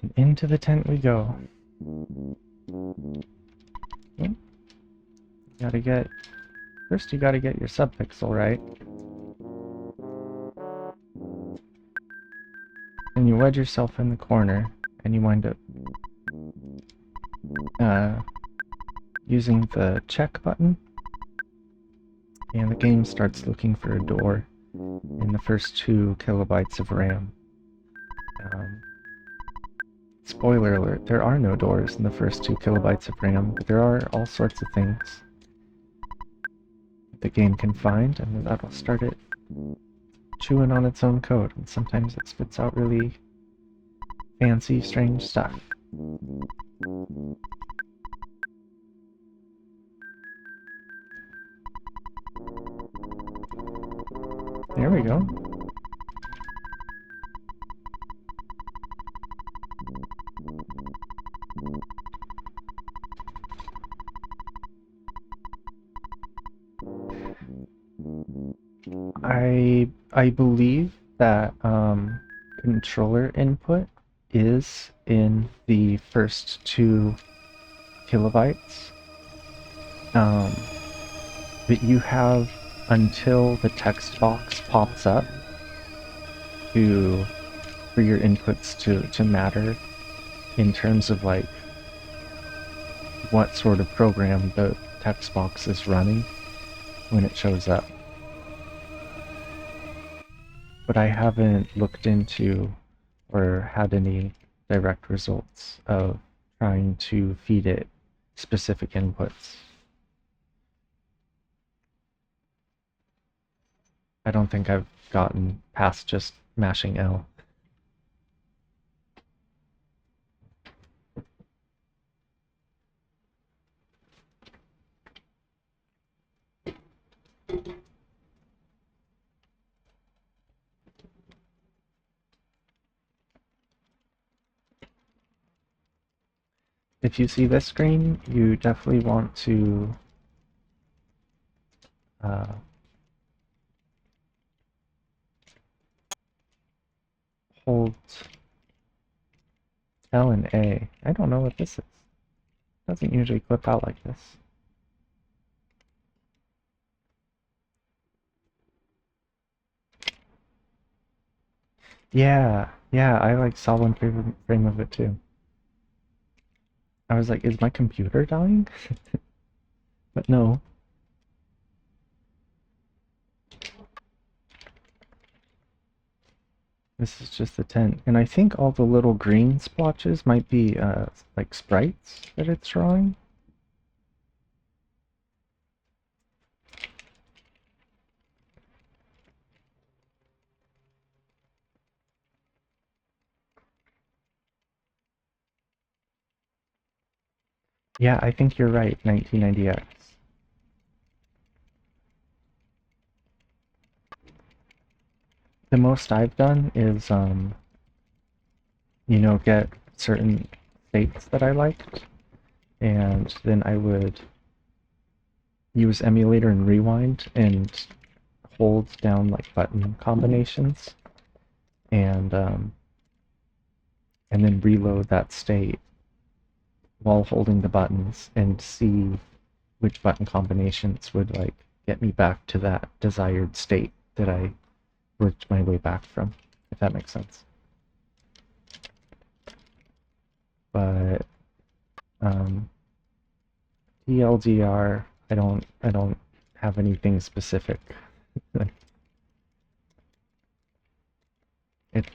And into the tent we go. Okay. First you gotta get your subpixel right. And you wedge yourself in the corner, and you wind up using the check button, and the game starts looking for a door in the first 2 kilobytes of RAM. Spoiler alert, there are no doors in the first 2 kilobytes of RAM, but there are all sorts of things the game can find, and that'll start it chewing on its own code, and sometimes it spits out really fancy, strange stuff. There we go. I believe that controller input is in the first 2 kilobytes. But you have until the text box pops up for your inputs to matter in terms of like what sort of program the text box is running when it shows up. But I haven't looked into or had any direct results of trying to feed it specific inputs. I don't think I've gotten past just mashing L. If you see this screen, you definitely want to hold L and A. I don't know what this is. It doesn't usually clip out like this. Yeah, yeah, I like saw one frame of it too. I was like, is my computer dying? But no. This is just the tent. And I think all the little green splotches might be like sprites that it's drawing. Yeah, I think you're right, 1990X. The most I've done is, you know, get certain states that I liked, and then I would use emulator and rewind and hold down like button combinations and then reload that state while holding the buttons and see which button combinations would like get me back to that desired state that I worked my way back from, if that makes sense. But TLDR, I don't have anything specific. it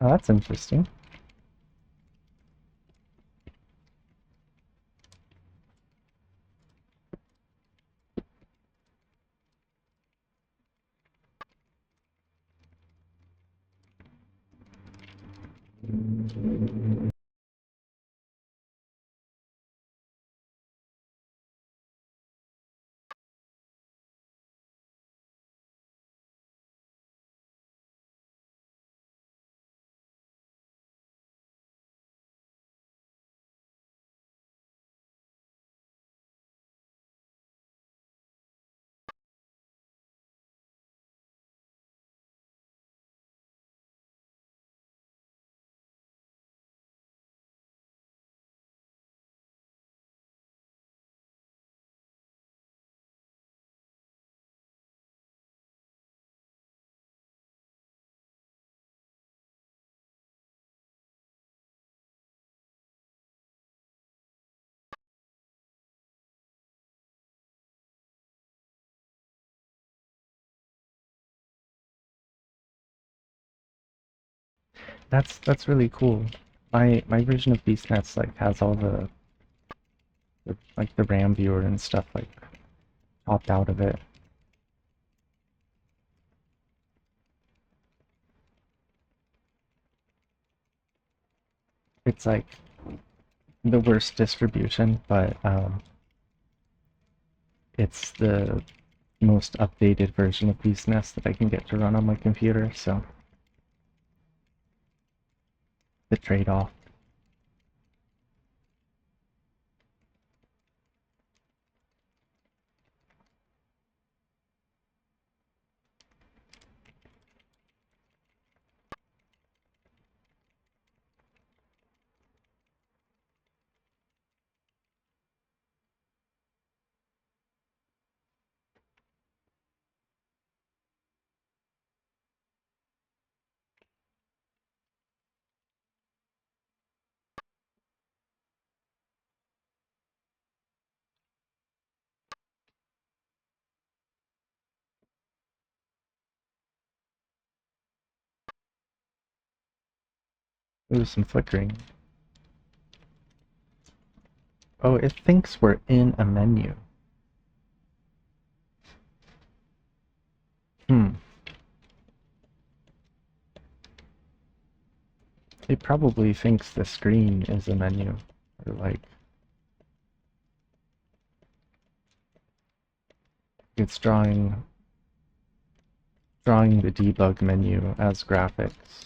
oh, that's interesting. That's really cool. My version of BeastNets like has all the like the RAM viewer and stuff like popped out of it. It's like the worst distribution, but it's the most updated version of BeastNest that I can get to run on my computer, so the trade-off. Ooh, some flickering. Oh, it thinks we're in a menu. Hmm. It probably thinks the screen is a menu. Or like, it's drawing the debug menu as graphics.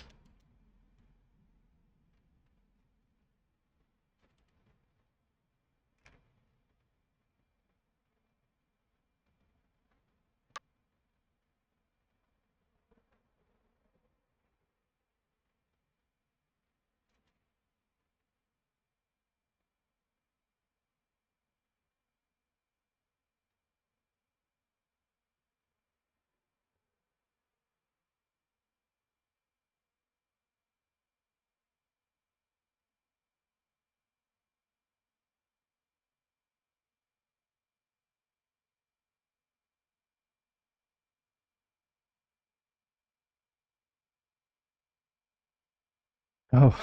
Oh,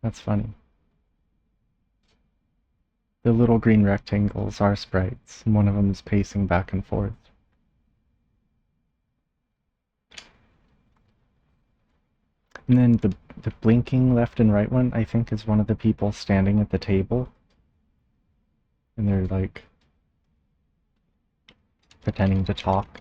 that's funny. The little green rectangles are sprites, and one of them is pacing back and forth. And then the blinking left and right one, I think, is one of the people standing at the table. And they're like pretending to talk.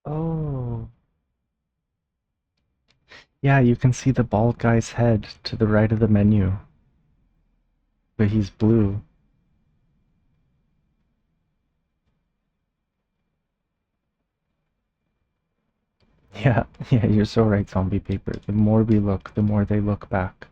Oh. Yeah, you can see the bald guy's head to the right of the menu, but he's blue. Yeah, yeah, you're so right, Zombie Paper. The more we look, the more they look back.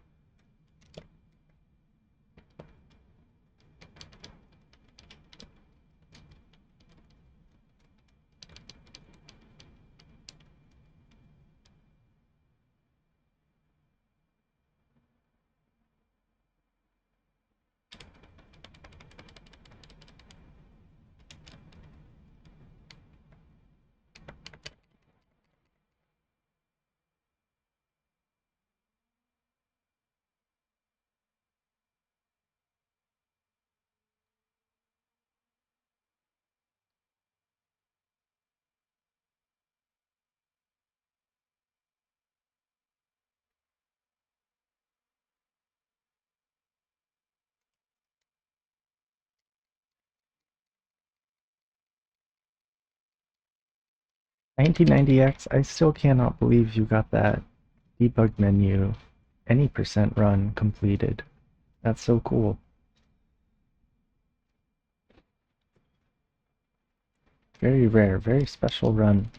$19.90X, I still cannot believe you got that debug menu any percent run completed. That's so cool. Very rare, very special run.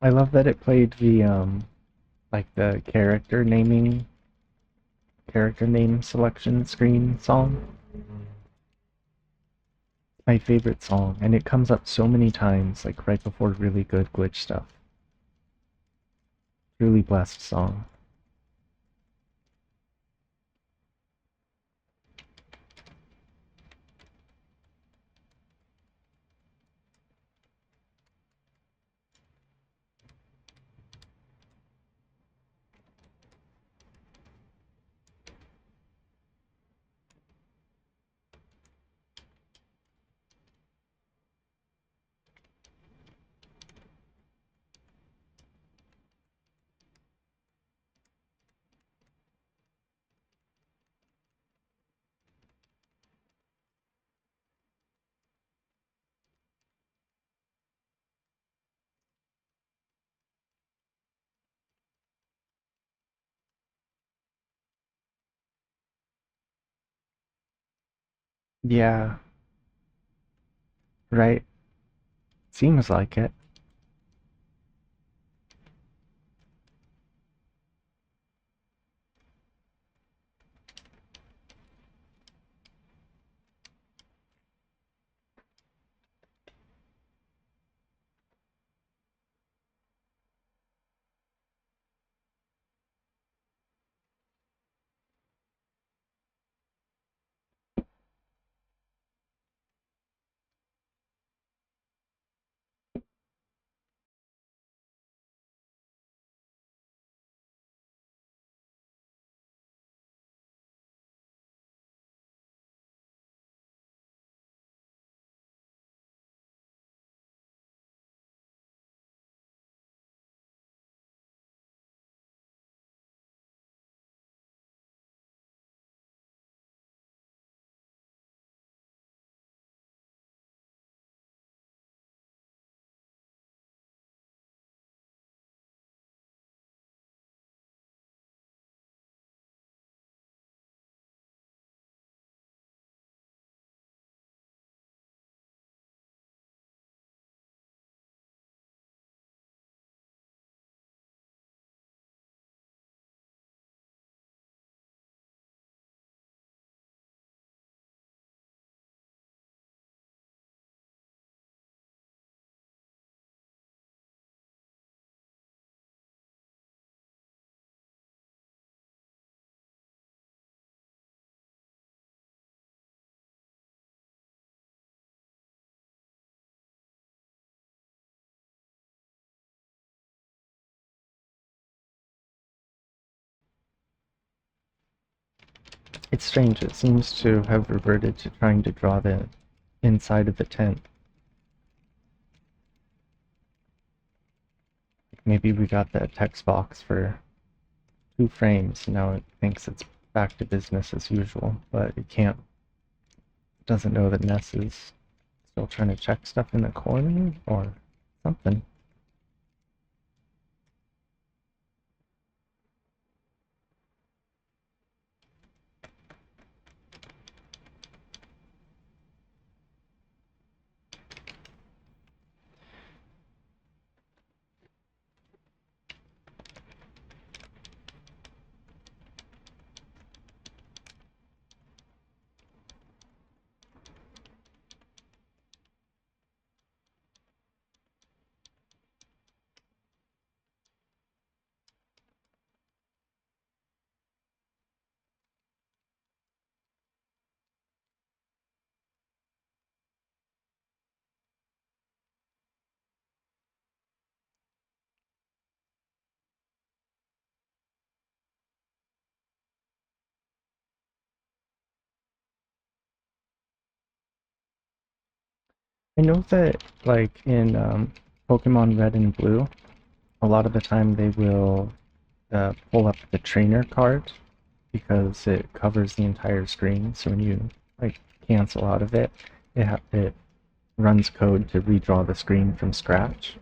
I love that it played the like the character name selection screen song. My favorite song, and it comes up so many times, like right before really good glitch stuff. Truly blessed song. Yeah, right. Seems like it. It's strange. It seems to have reverted to trying to draw the inside of the tent. Maybe we got the text box for 2 frames, and now it thinks it's back to business as usual, but it can't, doesn't know that Ness is still trying to check stuff in the corner or something. I know that, like, in Pokemon Red and Blue, a lot of the time they will pull up the trainer card because it covers the entire screen. So when you like cancel out of it, it runs code to redraw the screen from scratch.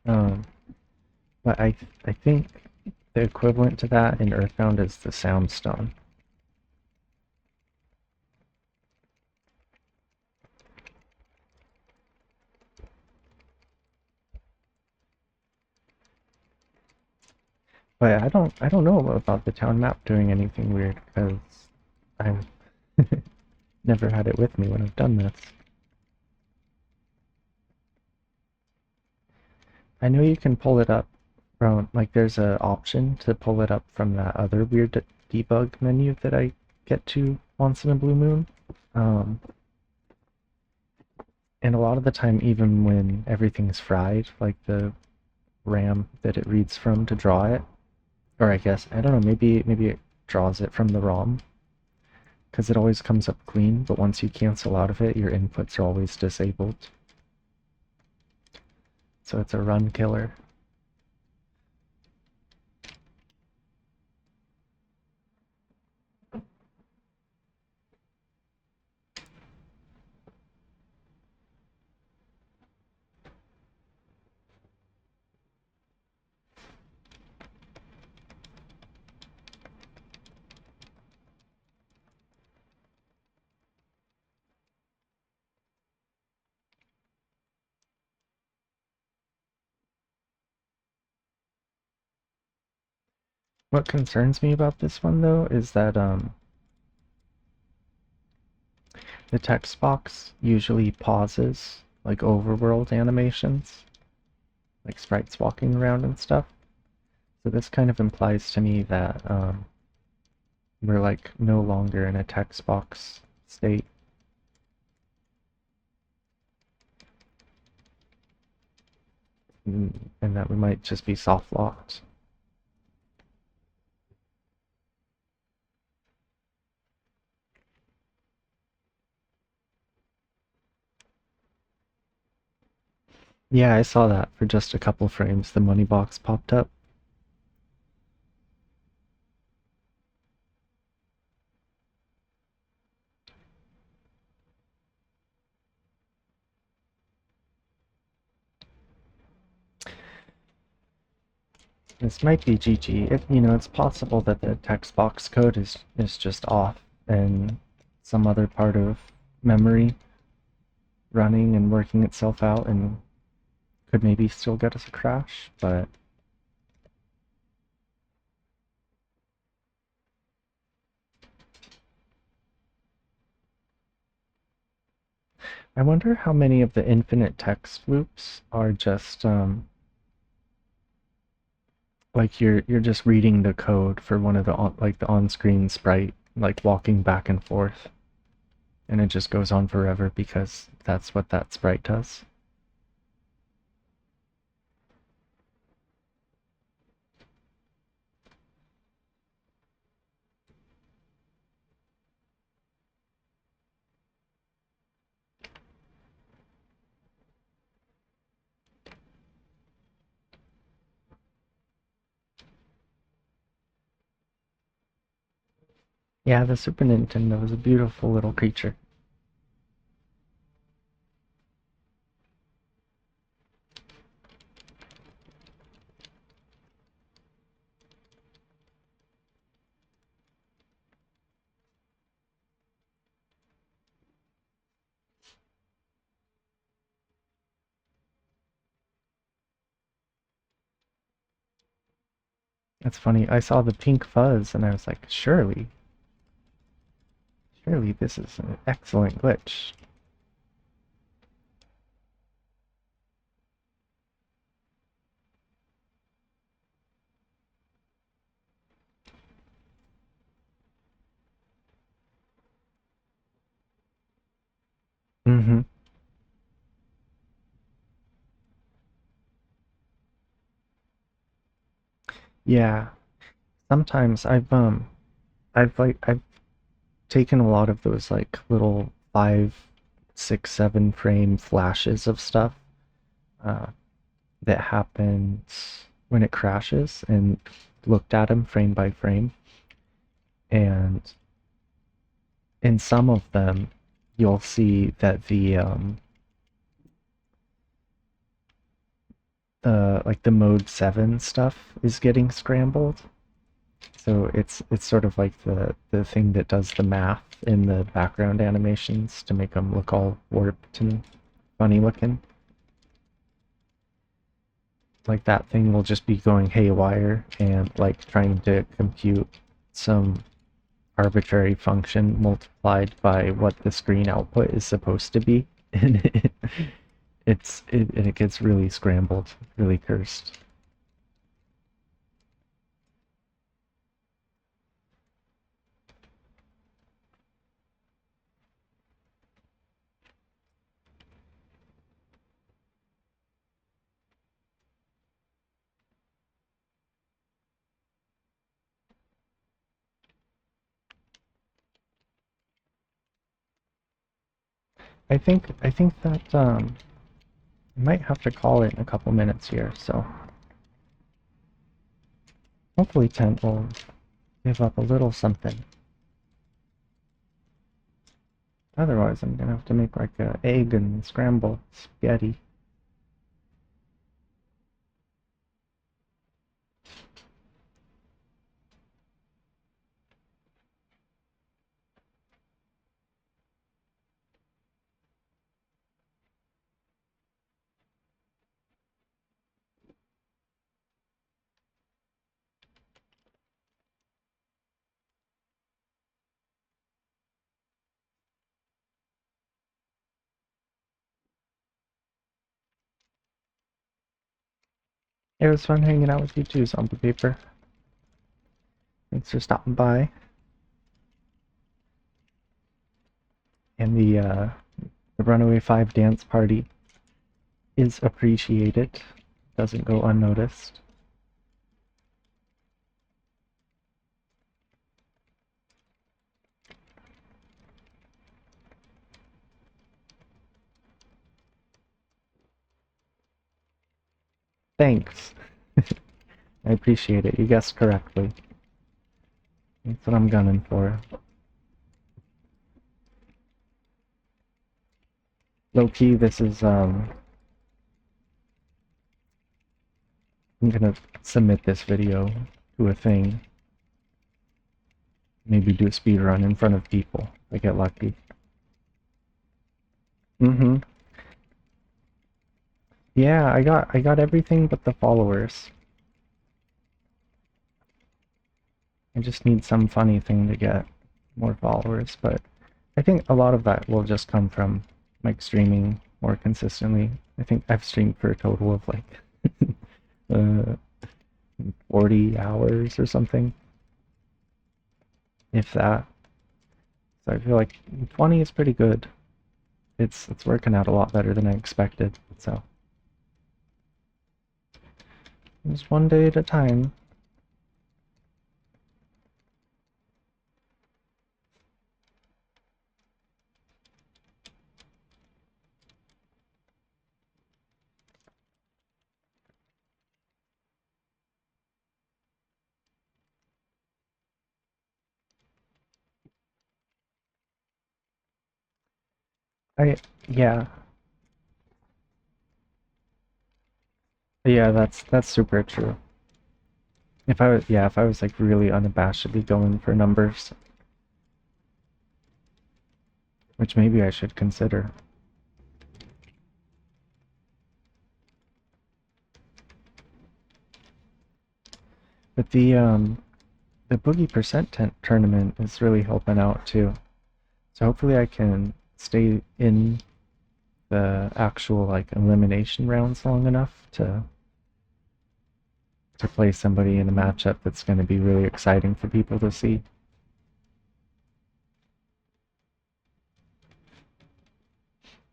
Um, but I think the equivalent to that in Earthbound is the Soundstone. But I don't know about the town map doing anything weird because I've never had it with me when I've done this. I know you can pull it up from, like, there's an option to pull it up from that other weird debug menu that I get to once in a blue moon. Um, and a lot of the time, even when everything's fried, like the RAM that it reads from to draw it, or I guess, I don't know, maybe it draws it from the ROM, because it always comes up clean, but once you cancel out of it, your inputs are always disabled. So it's a run killer. What concerns me about this one though is that the text box usually pauses like overworld animations, like sprites walking around and stuff. So this kind of implies to me that we're like no longer in a text box state. And that we might just be soft locked. Yeah, I saw that for just a couple frames. The money box popped up. This might be GG. It's possible that the text box code is just off and some other part of memory running and working itself out and could maybe still get us a crash, but I wonder how many of the infinite text loops are just like you're just reading the code for one of the like the on-screen sprite like walking back and forth and it just goes on forever because that's what that sprite does. Yeah, the Super Nintendo was a beautiful little creature. It's funny, I saw the pink fuzz and I was like, surely this is an excellent glitch. Mm-hmm. Yeah. Sometimes I've taken a lot of those like little 5, 6, 7 frame flashes of stuff uh, that happens when it crashes and looked at them frame by frame. And in some of them, you'll see that the like the mode 7 stuff is getting scrambled. So it's sort of like the thing that does the math in the background animations to make them look all warped and funny looking. Like that thing will just be going haywire and like trying to compute some arbitrary function multiplied by what the screen output is supposed to be. And it gets really scrambled, really cursed. I think that I might have to call it in a couple minutes here, so hopefully Tent will give up a little something. Otherwise, I'm gonna have to make like a egg and scramble spaghetti. It was fun hanging out with you too, Zombie Paper. Thanks for stopping by. And the Runaway 5 dance party is appreciated. Doesn't go unnoticed. Thanks. I appreciate it. You guessed correctly. That's what I'm gunning for. Low key, this is I'm gonna submit this video to a thing. Maybe do a speed run in front of people. I get lucky. Mm-hmm. Yeah, I got everything but the followers. I just need some funny thing to get more followers, but I think a lot of that will just come from like streaming more consistently. I think I've streamed for a total of like uh, 40 hours or something, if that. So I feel like 20 is pretty good. It's working out a lot better than I expected. So just one day at a time. I yeah. Yeah, that's super true. If I was like really unabashedly going for numbers, which maybe I should consider. But the Boogie Percent tournament is really helping out too. So hopefully I can stay in the actual like elimination rounds long enough to play somebody in a matchup that's going to be really exciting for people to see.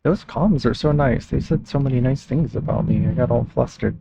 Those comms are so nice. They said so many nice things about me. I got all flustered.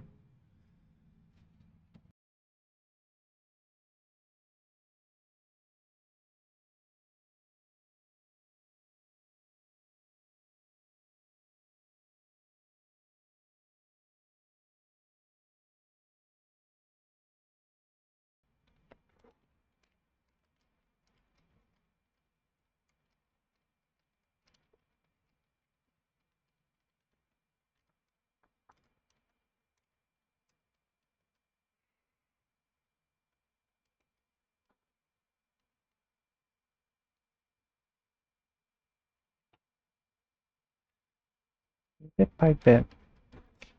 Bit by bit.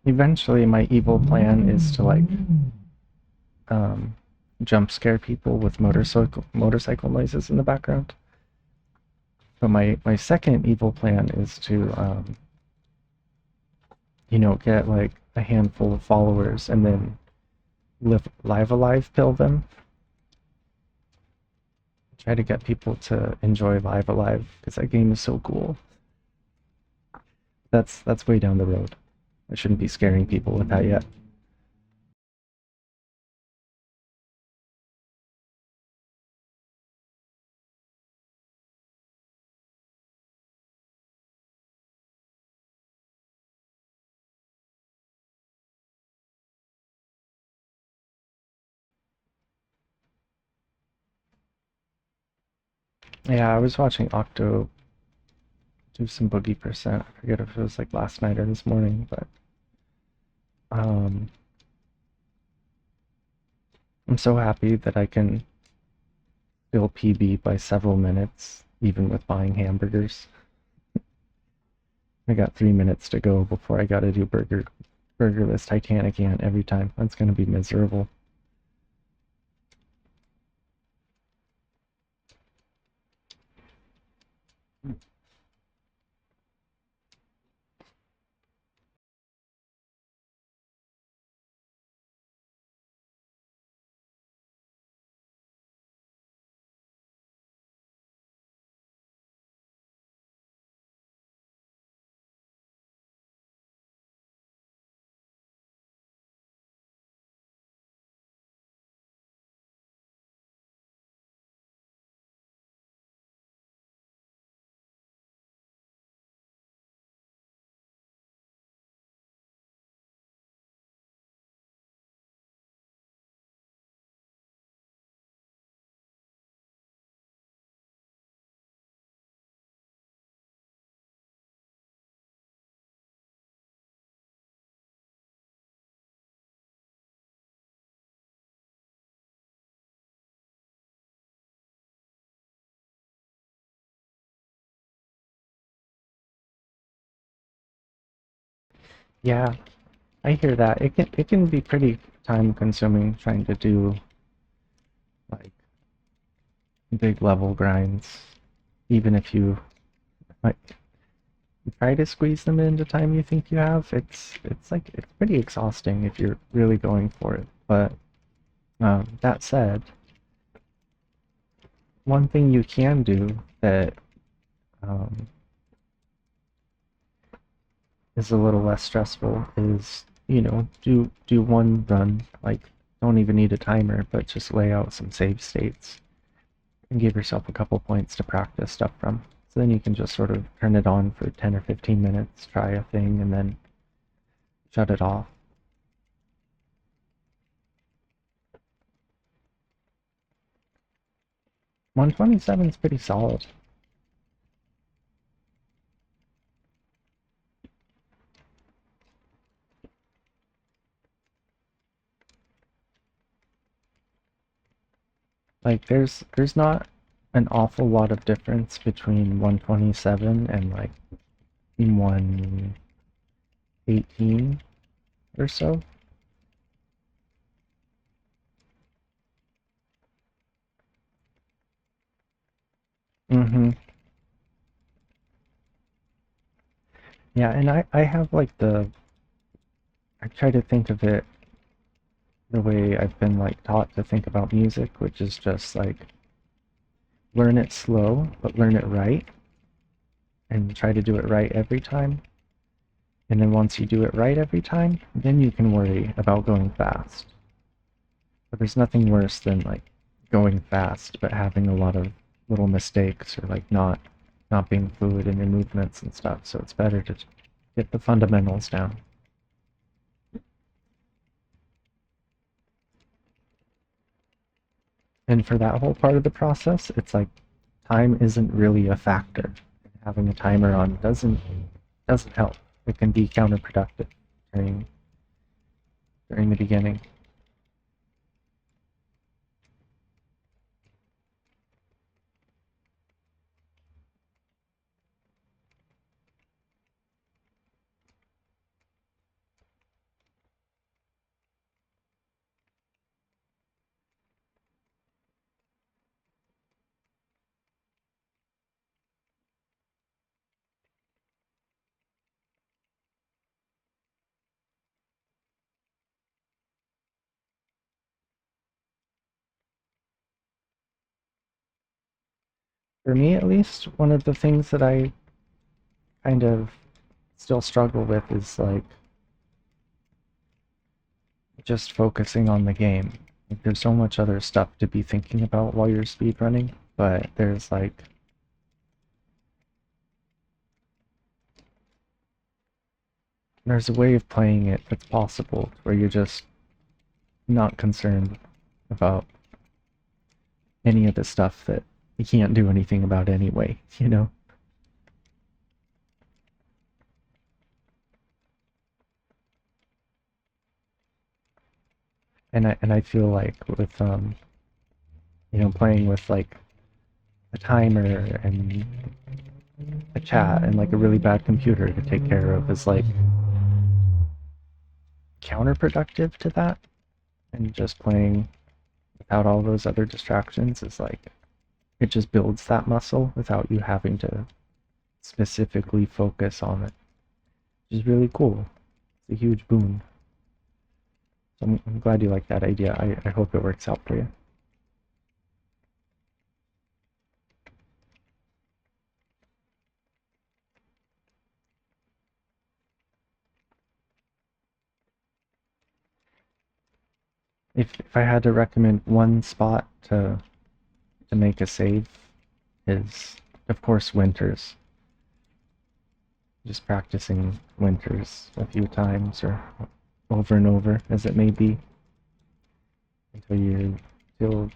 Eventually my evil plan is to like um jump scare people with motorcycle noises in the background. But my second evil plan is to get like a handful of followers and then live alive pill them. Try to get people to enjoy Live Alive because that game is so cool. That's way down the road. I shouldn't be scaring people with that yet. Yeah, I was watching Octo do some Boogie Percent. I forget if it was like last night or this morning, but um, I'm so happy that I can still PB by several minutes, even with buying hamburgers. I got 3 minutes to go before I gotta do burgerless Titanic again every time. That's gonna be miserable. Yeah, I hear that. It can be pretty time consuming trying to do like big level grinds, even if you like try to squeeze them into time you think you have. It's pretty exhausting if you're really going for it. But that said, one thing you can do that um, is a little less stressful is, do one run, like don't even need a timer, but just lay out some save states and give yourself a couple points to practice stuff from. So then you can just sort of turn it on for 10 or 15 minutes, try a thing, and then shut it off. 127 is pretty solid. Like there's not an awful lot of difference between 127 and like 118 or so. Mm-hmm. Yeah, and I have like I try to think of it the way I've been like taught to think about music, which is just like learn it slow, but learn it right, and try to do it right every time. And then once you do it right every time, then you can worry about going fast. But there's nothing worse than like going fast but having a lot of little mistakes or like not being fluid in your movements and stuff. So it's better to get the fundamentals down. And for that whole part of the process, it's like time isn't really a factor. Having a timer on doesn't help. It can be counterproductive during during the beginning. For me at least, one of the things that I kind of still struggle with is like just focusing on the game. Like, there's so much other stuff to be thinking about while you're speedrunning, but there's a way of playing it that's possible where you're just not concerned about any of the stuff that you can't do anything about anyway, you know? And I feel like with playing with like a timer and a chat and like a really bad computer to take care of is like counterproductive to that. And just playing without all those other distractions is like it just builds that muscle without you having to specifically focus on it, which is really cool. It's a huge boon. So I'm glad you like that idea. I hope it works out for you. If I had to recommend one spot to make a save is of course Winters. Just practicing Winters a few times or over and over as it may be until you feel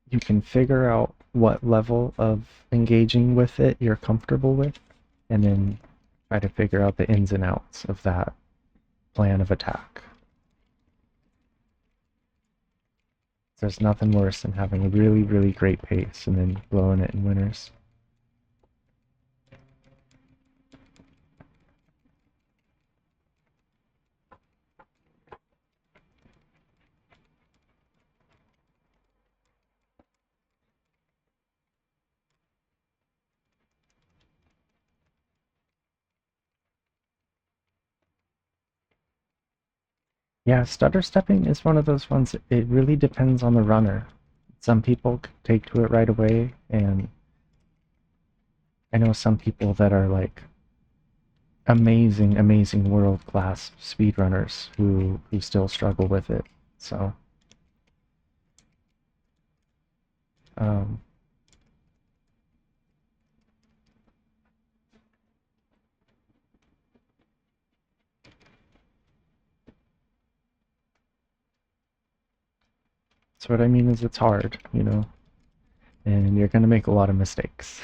you can figure out what level of engaging with it you're comfortable with, and then try to figure out the ins and outs of that plan of attack. There's nothing worse than having a really, really great pace and then blowing it in winners. Yeah, stutter stepping is one of those ones, it really depends on the runner. Some people can take to it right away, and I know some people that are like amazing, amazing world class speedrunners who still struggle with it. So, um, so what I mean is it's hard, you know, and you're gonna make a lot of mistakes.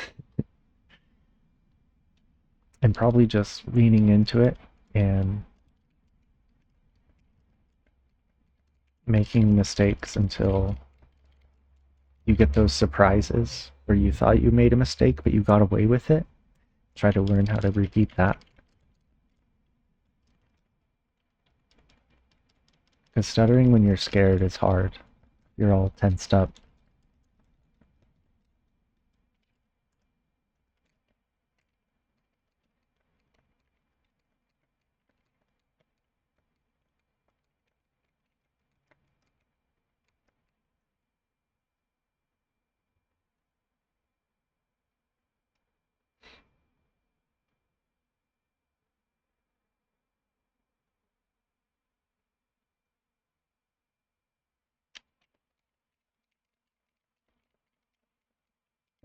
And probably just leaning into it and making mistakes until you get those surprises where you thought you made a mistake but you got away with it. Try to learn how to repeat that. Because stuttering when you're scared is hard. You're all tensed up.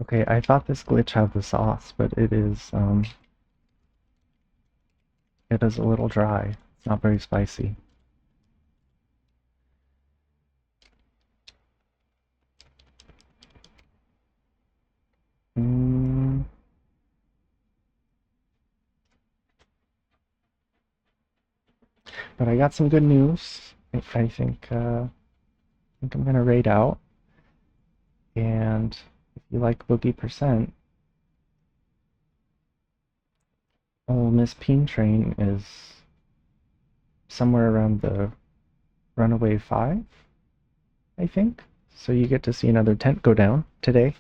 Okay, I thought this glitch had the sauce, but it is a little dry. It's not very spicy. Mm, but I got some good news. I think I'm gonna raid out, and if you like Boogie Percent, oh, Miss Peen Train is somewhere around the Runaway 5, I think. So you get to see another tent go down today.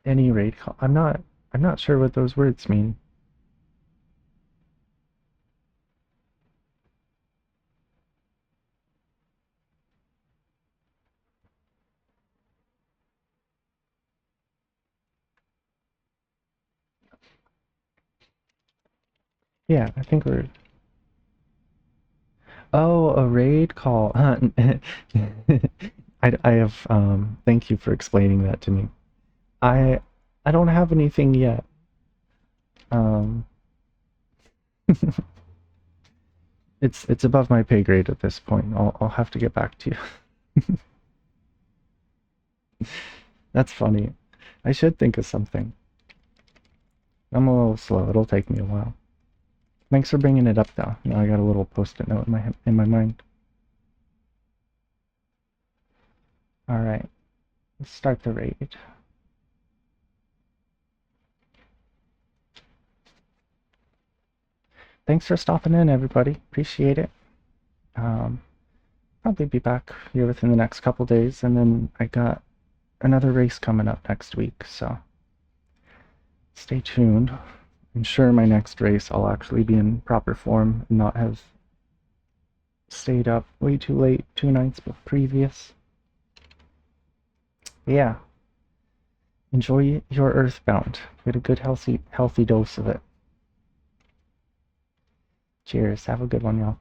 Any raid call. I'm not sure what those words mean. Yeah, I think we're. Oh, a raid call. I have thank you for explaining that to me. I I don't have anything yet. Um it's above my pay grade at this point. I'll have to get back to you. That's funny. I should think of something. I'm a little slow. It'll take me a while. Thanks for bringing it up though. Now I got a little post-it note in my mind. All right. Let's start the raid. Thanks for stopping in, everybody. Appreciate it. Um, Probably be back here within the next couple days, and then I got another race coming up next week, so stay tuned. I'm sure my next race I'll actually be in proper form and not have stayed up way too late 2 nights previous. Yeah, enjoy your Earthbound. Get a good healthy dose of it. Cheers. Have a good one, y'all.